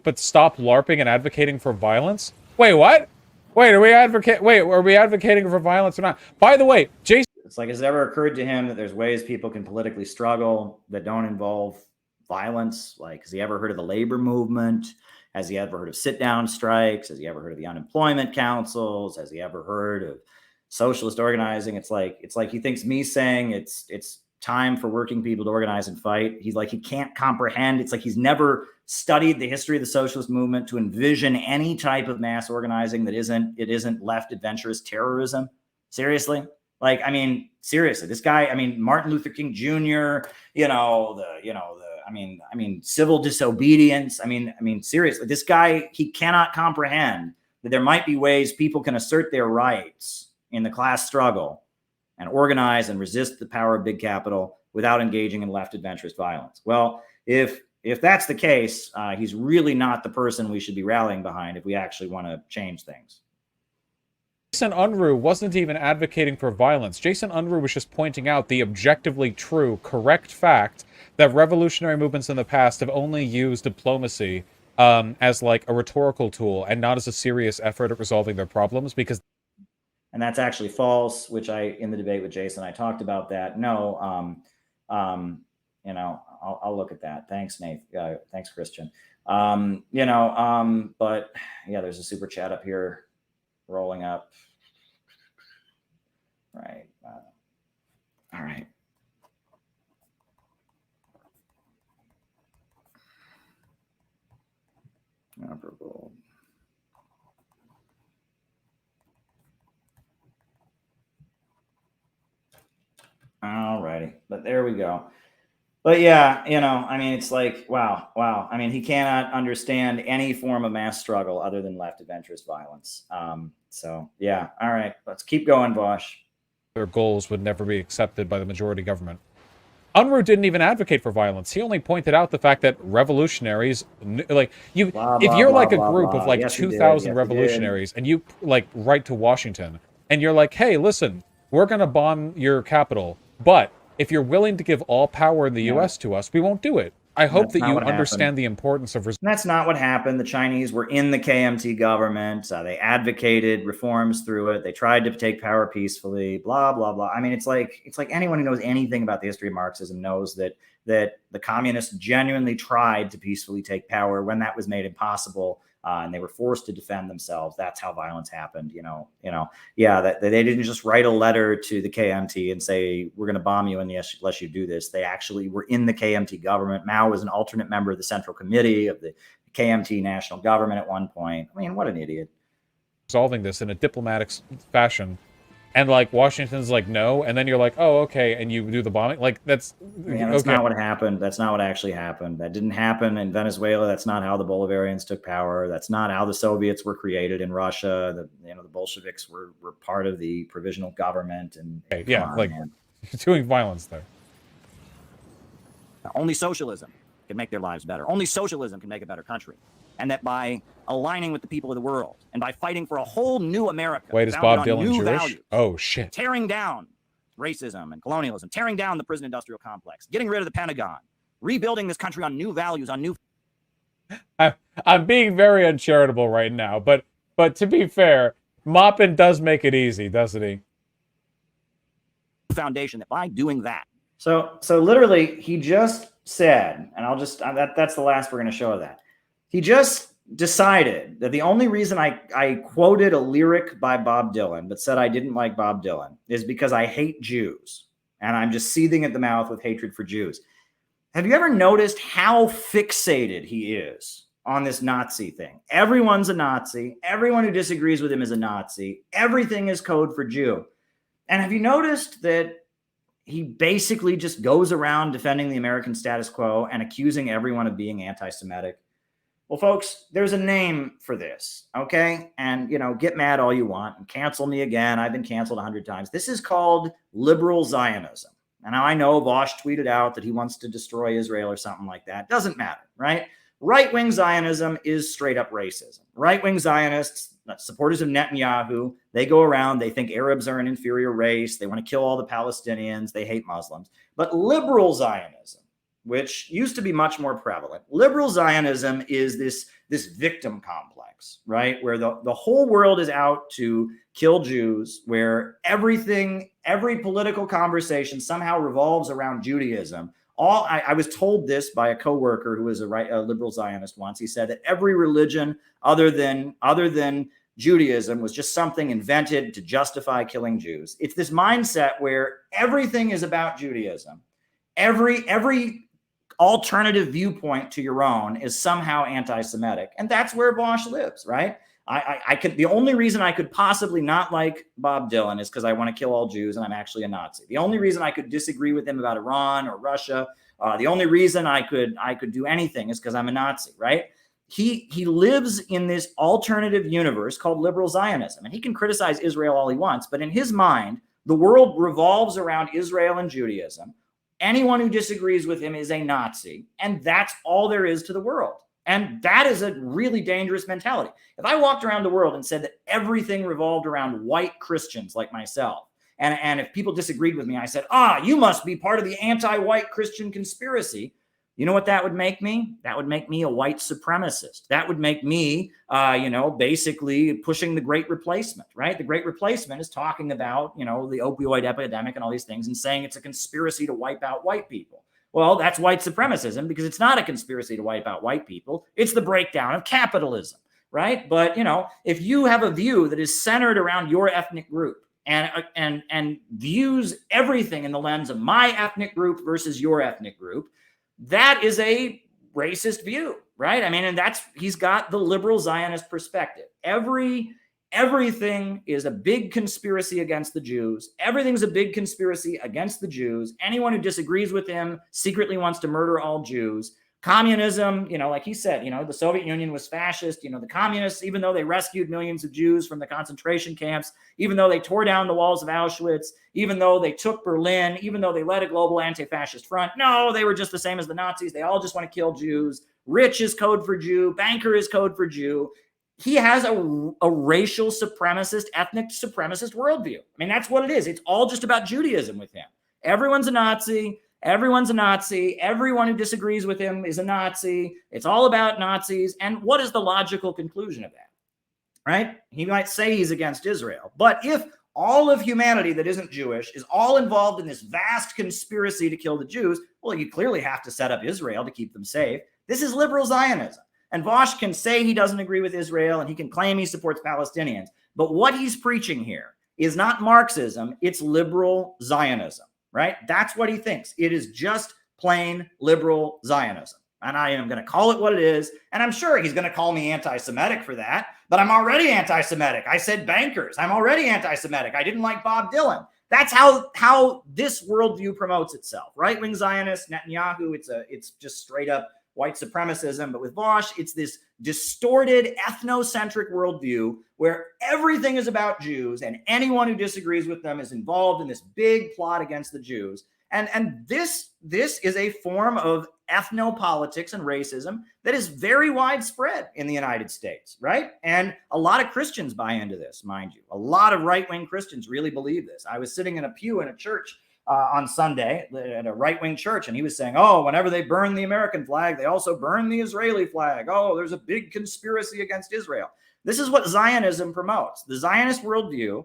S2: but stop LARPing and advocating for violence? Wait, what? Wait, are we advocating for violence or not? By the way, Jason...
S1: It's like, has it ever occurred to him that there's ways people can politically struggle that don't involve violence? Like, has he ever heard of the labor movement? Has he ever heard of sit-down strikes? Has he ever heard of the unemployment councils? Has he ever heard of socialist organizing? It's like he thinks me saying it's time for working people to organize and fight. He's like, he can't comprehend. It's like he's never studied the history of the socialist movement to envision any type of mass organizing that isn't left adventurous terrorism. Seriously? Like, I mean, seriously, this guy, I mean, Martin Luther King Jr., civil disobedience. I mean, seriously, this guy, he cannot comprehend that there might be ways people can assert their rights in the class struggle and organize and resist the power of big capital without engaging in left adventurous violence. Well, if that's the case, he's really not the person we should be rallying behind if we actually want to change things.
S2: Jason Unruh wasn't even advocating for violence. Jason Unruh was just pointing out the objectively true, correct fact that revolutionary movements in the past have only used diplomacy as like a rhetorical tool and not as a serious effort at resolving their problems, because...
S1: And that's actually false, which in the debate with Jason, I talked about that. No, I'll look at that. Thanks, Nate. Thanks, Christian. But yeah, there's a super chat up here rolling up. Right. All right. Operable. All righty, but there we go. But yeah, it's like, wow. I mean, he cannot understand any form of mass struggle other than left adventurous violence. So yeah, all right, let's keep going, Vaush.
S2: Their goals would never be accepted by the majority government. Unruh didn't even advocate for violence. He only pointed out the fact that revolutionaries, if you're like a group of like 2,000 revolutionaries and you like write to Washington and you're like, hey, listen, we're going to bomb your capital, but if you're willing to give all power in the U.S. to us, we won't do it. I hope that you understand the importance of...
S1: That's not what happened. The Chinese were in the KMT government. They advocated reforms through it. They tried to take power peacefully, blah, blah, blah. I mean, it's like anyone who knows anything about the history of Marxism knows that the communists genuinely tried to peacefully take power when that was made impossible. And they were forced to defend themselves. That's how violence happened. That they didn't just write a letter to the KMT and say, we're going to bomb you unless you do this. They actually were in the KMT government. Mao was an alternate member of the Central Committee of the KMT national government at one point. I mean, what an idiot.
S2: Resolving this in a diplomatic fashion. and like Washington's like no, and then you're like, oh okay, and you do the bombing. Like that's
S1: That's
S2: okay.
S1: not what happened. That's not what actually happened. That didn't happen in Venezuela. That's not how the Bolivarians took power. That's not how the Soviets were created in Russia. The Bolsheviks were part of the provisional government. And
S2: Okay, yeah, like
S1: man.
S2: doing violence there.
S7: Only socialism can make their lives better. Only socialism can make a better country. And that by aligning with the people of the world and by fighting for a whole new America,
S2: Wait, is
S7: founded
S2: Bob
S7: on
S2: Dylan
S7: new
S2: Jewish?
S7: values,
S2: Oh shit.
S7: tearing down racism and colonialism, tearing down the prison industrial complex, getting rid of the Pentagon, rebuilding this country on new values, on new...
S2: I'm being very uncharitable right now, but to be fair, Maupin does make it easy, doesn't he?
S7: foundation, that by doing that...
S1: So literally, he just said, and I'll just, that's the last we're going to show of that. He just decided that the only reason I quoted a lyric by Bob Dylan, but said I didn't like Bob Dylan, is because I hate Jews. And I'm just seething at the mouth with hatred for Jews. Have you ever noticed how fixated he is on this Nazi thing? Everyone's a Nazi. Everyone who disagrees with him is a Nazi. Everything is code for Jew. And have you noticed that he basically just goes around defending the American status quo and accusing everyone of being anti-Semitic? Well, folks, there's a name for this, okay? And, get mad all you want and cancel me again. I've been canceled 100 times. This is called liberal Zionism. And now I know Vaush tweeted out that he wants to destroy Israel or something like that. Doesn't matter, right? Right-wing Zionism is straight up racism. Right-wing Zionists, supporters of Netanyahu, they go around, they think Arabs are an inferior race, they want to kill all the Palestinians, they hate Muslims. But liberal Zionism, which used to be much more prevalent, liberal Zionism is this victim complex, right? Where the whole world is out to kill Jews, where every political conversation somehow revolves around Judaism. I was told this by a coworker who was a liberal Zionist once. He said that every religion other than Judaism was just something invented to justify killing Jews. It's this mindset where everything is about Judaism. Every alternative viewpoint to your own is somehow anti-Semitic, and that's where Vaush lives, right? The only reason I could possibly not like Bob Dylan is because I want to kill all Jews and I'm actually a Nazi. The only reason I could disagree with him about Iran or Russia, the only reason I could do anything is because I'm a Nazi, right? He lives in this alternative universe called liberal Zionism, and he can criticize Israel all he wants, but in his mind, the world revolves around Israel and Judaism. Anyone who disagrees with him is a Nazi, and that's all there is to the world. And that is a really dangerous mentality. If I walked around the world and said that everything revolved around white Christians like myself, and if people disagreed with me, I said, you must be part of the anti-white Christian conspiracy. You know what that would make me? That would make me a white supremacist. That would make me, basically pushing the Great Replacement, right? The Great Replacement is talking about, the opioid epidemic and all these things and saying it's a conspiracy to wipe out white people. Well, that's white supremacism because it's not a conspiracy to wipe out white people. It's the breakdown of capitalism, right? But, if you have a view that is centered around your ethnic group and views everything in the lens of my ethnic group versus your ethnic group, that is a racist view, right? I mean, and he's got the liberal Zionist perspective. Everything is a big conspiracy against the Jews. Everything's a big conspiracy against the Jews. Anyone who disagrees with him secretly wants to murder all Jews. Communism, like he said, the Soviet Union was fascist. The communists, even though they rescued millions of Jews from the concentration camps, even though they tore down the walls of Auschwitz, even though they took Berlin, even though they led a global anti-fascist front, no, they were just the same as the Nazis. They all just want to kill Jews. Rich is code for Jew. Banker is code for Jew. He has a racial supremacist, ethnic supremacist worldview. I mean, that's what it is. It's all just about Judaism with him. Everyone's a Nazi. Everyone's a Nazi. Everyone who disagrees with him is a Nazi. It's all about Nazis. And what is the logical conclusion of that? Right? He might say he's against Israel. But if all of humanity that isn't Jewish is all involved in this vast conspiracy to kill the Jews, well, you clearly have to set up Israel to keep them safe. This is liberal Zionism. And Vaush can say he doesn't agree with Israel and he can claim he supports Palestinians. But what he's preaching here is not Marxism, it's liberal Zionism, right? That's what he thinks. It is just plain liberal Zionism. And I am going to call it what it is. And I'm sure he's going to call me anti-Semitic for that, but I'm already anti-Semitic. I said bankers. I'm already anti-Semitic. I didn't like Bob Dylan. That's how this worldview promotes itself. Right-wing Zionists, Netanyahu, it's just straight up white supremacism. But with Vaush, it's this distorted ethnocentric worldview where everything is about Jews and anyone who disagrees with them is involved in this big plot against the Jews. And this is a form of ethnopolitics and racism that is very widespread in the United States, right? And a lot of Christians buy into this, mind you. A lot of right-wing Christians really believe this. I was sitting in a pew in a church on Sunday at a right-wing church, and he was saying, oh, whenever they burn the American flag, they also burn the Israeli flag. Oh, there's a big conspiracy against Israel. This is what Zionism promotes. The Zionist worldview,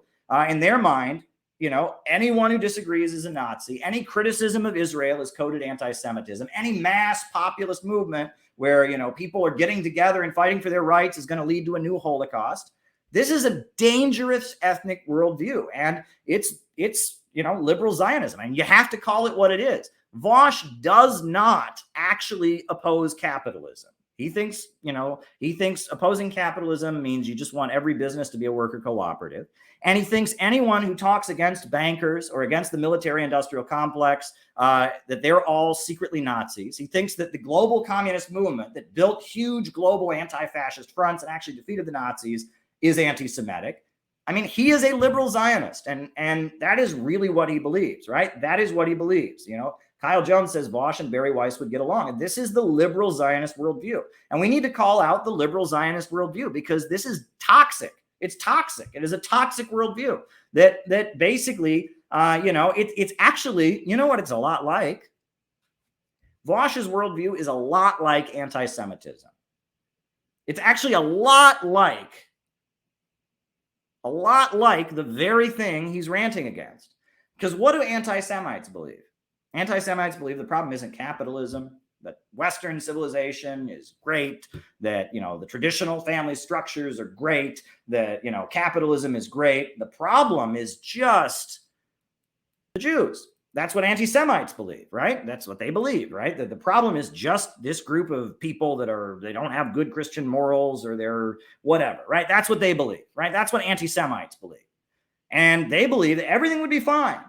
S1: in their mind, you know, anyone who disagrees is a Nazi. Any criticism of Israel is coded anti-Semitism. Any mass populist movement where, you know, people are getting together and fighting for their rights is going to lead to a new Holocaust. This is a dangerous ethnic worldview, and it's you know, liberal Zionism, and you have to call it what it is. Vaush does not actually oppose capitalism. He thinks opposing capitalism means you just want every business to be a worker cooperative. And he thinks anyone who talks against bankers or against the military-industrial complex, that they're all secretly Nazis. He thinks that the global communist movement that built huge global anti-fascist fronts and actually defeated the Nazis is anti-Semitic. I mean, he is a liberal Zionist, and that is really what he believes, right? That is what he believes, you know. Kyle Jones says Vaush and Barry Weiss would get along. And this is the liberal Zionist worldview. And we need to call out the liberal Zionist worldview because this is toxic. It's toxic. It is a toxic worldview that basically, you know, it's actually, you know what it's a lot like? Vaush's worldview is a lot like anti-Semitism. It's actually a lot like the very thing he's ranting against. Because what do anti-Semites believe? Anti-Semites believe the problem isn't capitalism, that Western civilization is great, that, you know, the traditional family structures are great, that, you know, capitalism is great. The problem is just the Jews. That's what anti-Semites believe, right? That's what they believe, right? That the problem is just this group of people they don't have good Christian morals or they're whatever, right? That's what they believe, right? That's what anti-Semites believe. And they believe that everything would be fine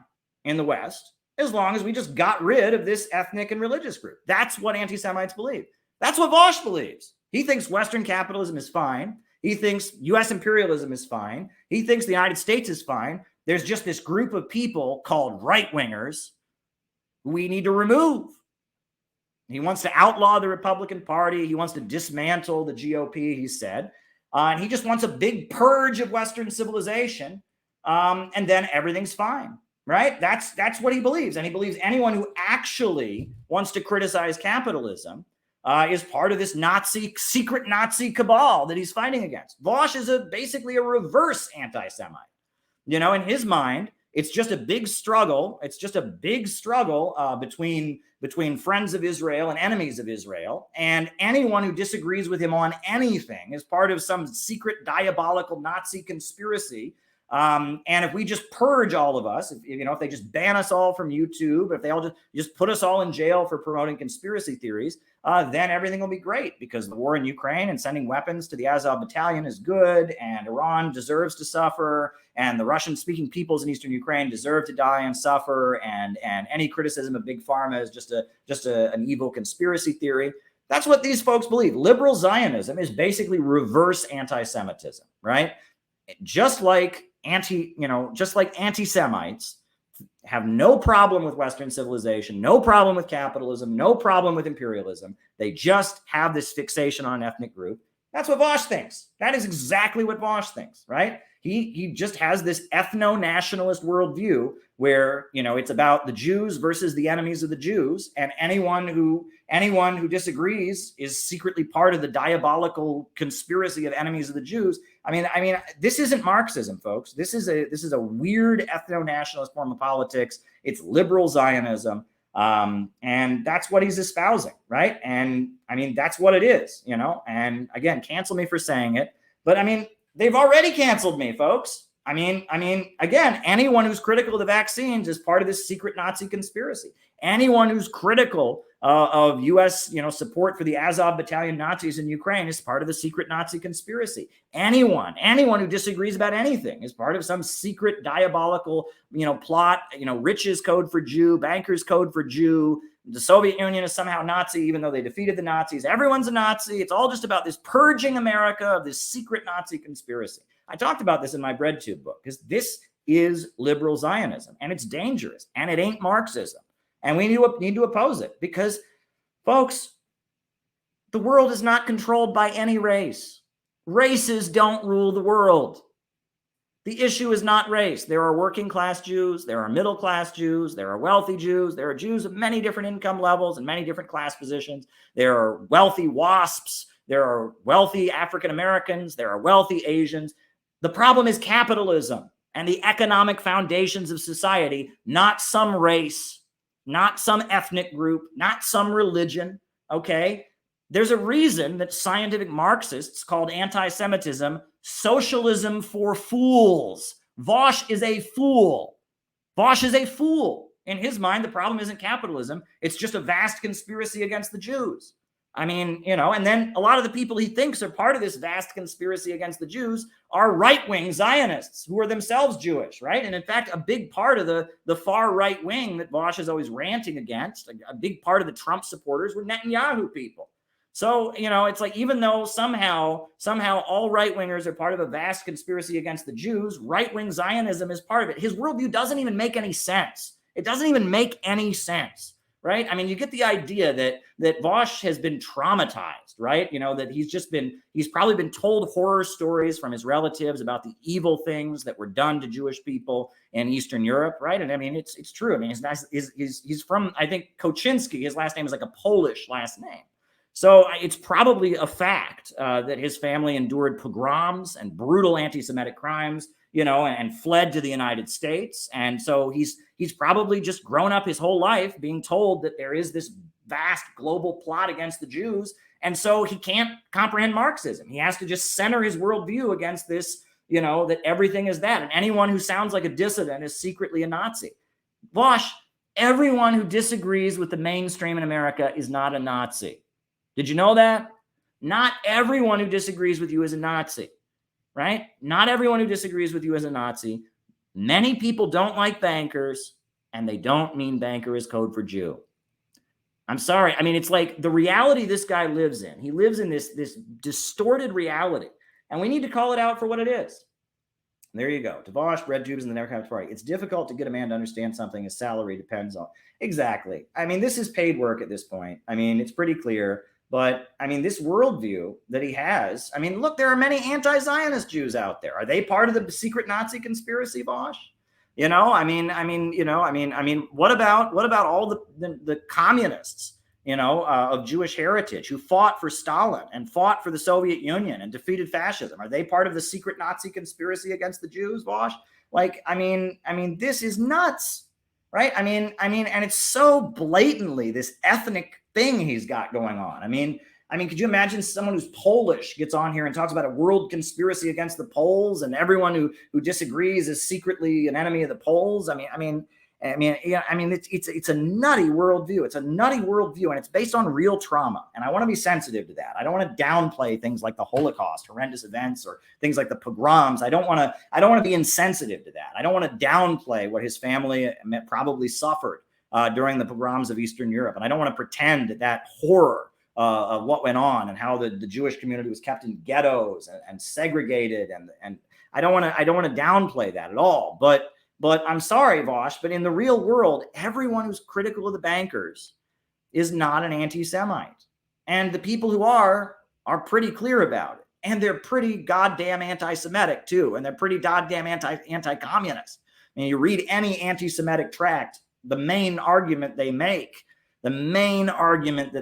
S1: in the West as long as we just got rid of this ethnic and religious group. That's what anti-Semites believe. That's what Vaush believes. He thinks Western capitalism is fine. He thinks U.S. imperialism is fine. He thinks the United States is fine. There's just this group of people called right-wingers who we need to remove. He wants to outlaw the Republican Party. He wants to dismantle the GOP, he said. And he just wants a big purge of Western civilization. And then everything's fine. Right? That's what he believes. And he believes anyone who actually wants to criticize capitalism is part of this secret Nazi cabal that he's fighting against. Vaush is basically a reverse anti-Semite. You know, in his mind, it's just a big struggle. It's just a big struggle between friends of Israel and enemies of Israel. And anyone who disagrees with him on anything is part of some secret diabolical Nazi conspiracy. And if we just purge all of us, if they just ban us all from YouTube, if they all just put us all in jail for promoting conspiracy theories, then everything will be great because the war in Ukraine and sending weapons to the Azov battalion is good, and Iran deserves to suffer, and the Russian-speaking peoples in eastern Ukraine deserve to die and suffer, and any criticism of big pharma is just an evil conspiracy theory. That's what these folks believe. Liberal Zionism is basically reverse anti-Semitism, right? Just like anti-Semites have no problem with Western civilization, no problem with capitalism, no problem with imperialism. They just have this fixation on an ethnic group. That's what Vaush thinks. That is exactly what Vaush thinks, right? He just has this ethno-nationalist worldview where, it's about the Jews versus the enemies of the Jews, and anyone who disagrees is secretly part of the diabolical conspiracy of enemies of the Jews. I mean, this isn't Marxism, folks. This is a weird ethno-nationalist form of politics. It's liberal Zionism, and that's what he's espousing, right? And I mean, that's what it is, And again, cancel me for saying it, but I mean, they've already canceled me, folks. I mean, again, anyone who's critical of the vaccines is part of this secret Nazi conspiracy. Anyone who's critical of U.S. Support for the Azov battalion Nazis in Ukraine is part of the secret Nazi conspiracy. Anyone who disagrees about anything is part of some secret diabolical plot. Riches code for Jew, bankers code for Jew. The Soviet Union is somehow Nazi, even though they defeated the Nazis. Everyone's a Nazi. It's all just about this purging America of this secret Nazi conspiracy. I talked about this in my BreadTube book, because this is liberal Zionism, and it's dangerous, and it ain't Marxism. And we need to oppose it, because, folks, the world is not controlled by any race. Races don't rule the world. The issue is not race. There are working class Jews, there are middle class Jews, there are wealthy Jews, there are Jews of many different income levels and many different class positions. There are wealthy WASPs, there are wealthy African Americans, there are wealthy Asians. The problem is capitalism and the economic foundations of society, not some race, not some ethnic group, not some religion, okay? There's a reason that scientific Marxists called anti-Semitism socialism for fools. Vaush is a fool. Vaush is a fool. In his mind, the problem isn't capitalism. It's just a vast conspiracy against the Jews. I mean, and then a lot of the people he thinks are part of this vast conspiracy against the Jews are right-wing Zionists who are themselves Jewish, right? And in fact, a big part of the far right wing that Vaush is always ranting against, a big part of the Trump supporters were Netanyahu people. So, it's like, even though somehow all right-wingers are part of a vast conspiracy against the Jews, right-wing Zionism is part of it. His worldview doesn't even make any sense. It doesn't even make any sense, right? I mean, you get the idea that Vaush has been traumatized, right? That he's probably been told horror stories from his relatives about the evil things that were done to Jewish people in Eastern Europe, right? And I mean, it's true. I mean, he's from, I think, Koczynski. His last name is like a Polish last name. So it's probably a fact that his family endured pogroms and brutal anti-Semitic crimes, and fled to the United States. And so he's probably just grown up his whole life being told that there is this vast global plot against the Jews. And so he can't comprehend Marxism. He has to just center his worldview against this, that everything is that. And anyone who sounds like a dissident is secretly a Nazi. Vaush, everyone who disagrees with the mainstream in America is not a Nazi. Did you know that? Not everyone who disagrees with you is a Nazi, right? Not everyone who disagrees with you is a Nazi. Many people don't like bankers, and they don't mean banker is code for Jew. I'm sorry. I mean, it's like the reality this guy lives in. He lives in this distorted reality, and we need to call it out for what it is. There you go. Vaush, BreadTubes, and the Democratic Party. It's difficult to get a man to understand something his salary depends on. Exactly. I mean, this is paid work at this point. I mean, it's pretty clear. But I mean, this worldview that he has, I mean, look, there are many anti-Zionist Jews out there. Are they part of the secret Nazi conspiracy, Vaush? What about all the communists, of Jewish heritage who fought for Stalin and fought for the Soviet Union and defeated fascism? Are they part of the secret Nazi conspiracy against the Jews, Vaush? This is nuts, right? I mean, and it's so blatantly this ethnic thing he's got going on. I mean, could you imagine someone who's Polish gets on here and talks about a world conspiracy against the Poles, and everyone who disagrees is secretly an enemy of the Poles? It's a nutty worldview. It's a nutty worldview, and it's based on real trauma. And I want to be sensitive to that. I don't want to downplay things like the Holocaust, horrendous events, or things like the pogroms. I don't want to be insensitive to that. I don't want to downplay what his family probably suffered during the pogroms of Eastern Europe. And I don't want to pretend that horror of what went on and how the Jewish community was kept in ghettos and segregated. And I don't want to downplay that at all. But I'm sorry, Vaush, but in the real world, everyone who's critical of the bankers is not an anti-Semite. And the people who are pretty clear about it. And they're pretty goddamn anti-Semitic too. And they're pretty goddamn anti-communist. I mean, you read any anti-Semitic tract, the main argument that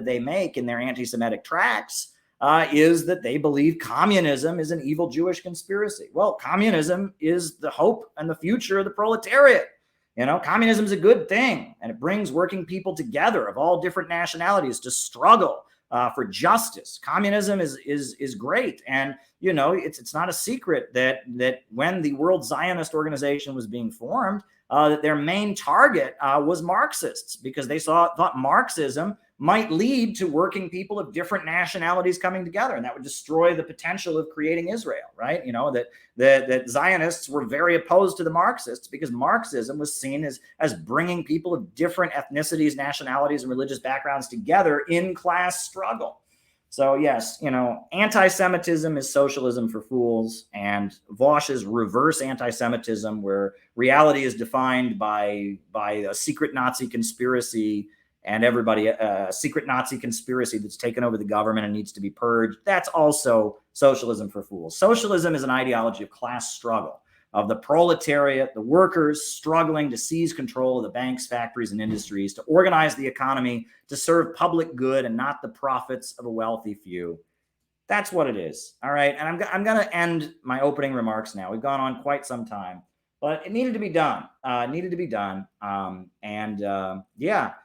S1: they make in their anti-Semitic tracts is that they believe communism is an evil Jewish conspiracy. Well, communism is the hope and the future of the proletariat. Communism is a good thing, and it brings working people together of all different nationalities to struggle for justice. Communism is great, and it's not a secret that when the World Zionist Organization was being formed, that their main target was Marxists, because they thought Marxism might lead to working people of different nationalities coming together, and that would destroy the potential of creating Israel, right? You know, that Zionists were very opposed to the Marxists because Marxism was seen as bringing people of different ethnicities, nationalities, and religious backgrounds together in class struggle. So yes, you know, anti-Semitism is socialism for fools, and Vaush is reverse anti-Semitism, where reality is defined by a secret Nazi conspiracy, and everybody a secret Nazi conspiracy that's taken over the government and needs to be purged. That's also socialism for fools. Socialism is an ideology of class struggle, of the proletariat, the workers struggling to seize control of the banks, factories, and industries, to organize the economy to serve public good and not the profits of a wealthy few. That's what it is. All right. And I'm going to end my opening remarks now. We've gone on quite some time, but it needed to be done. Yeah.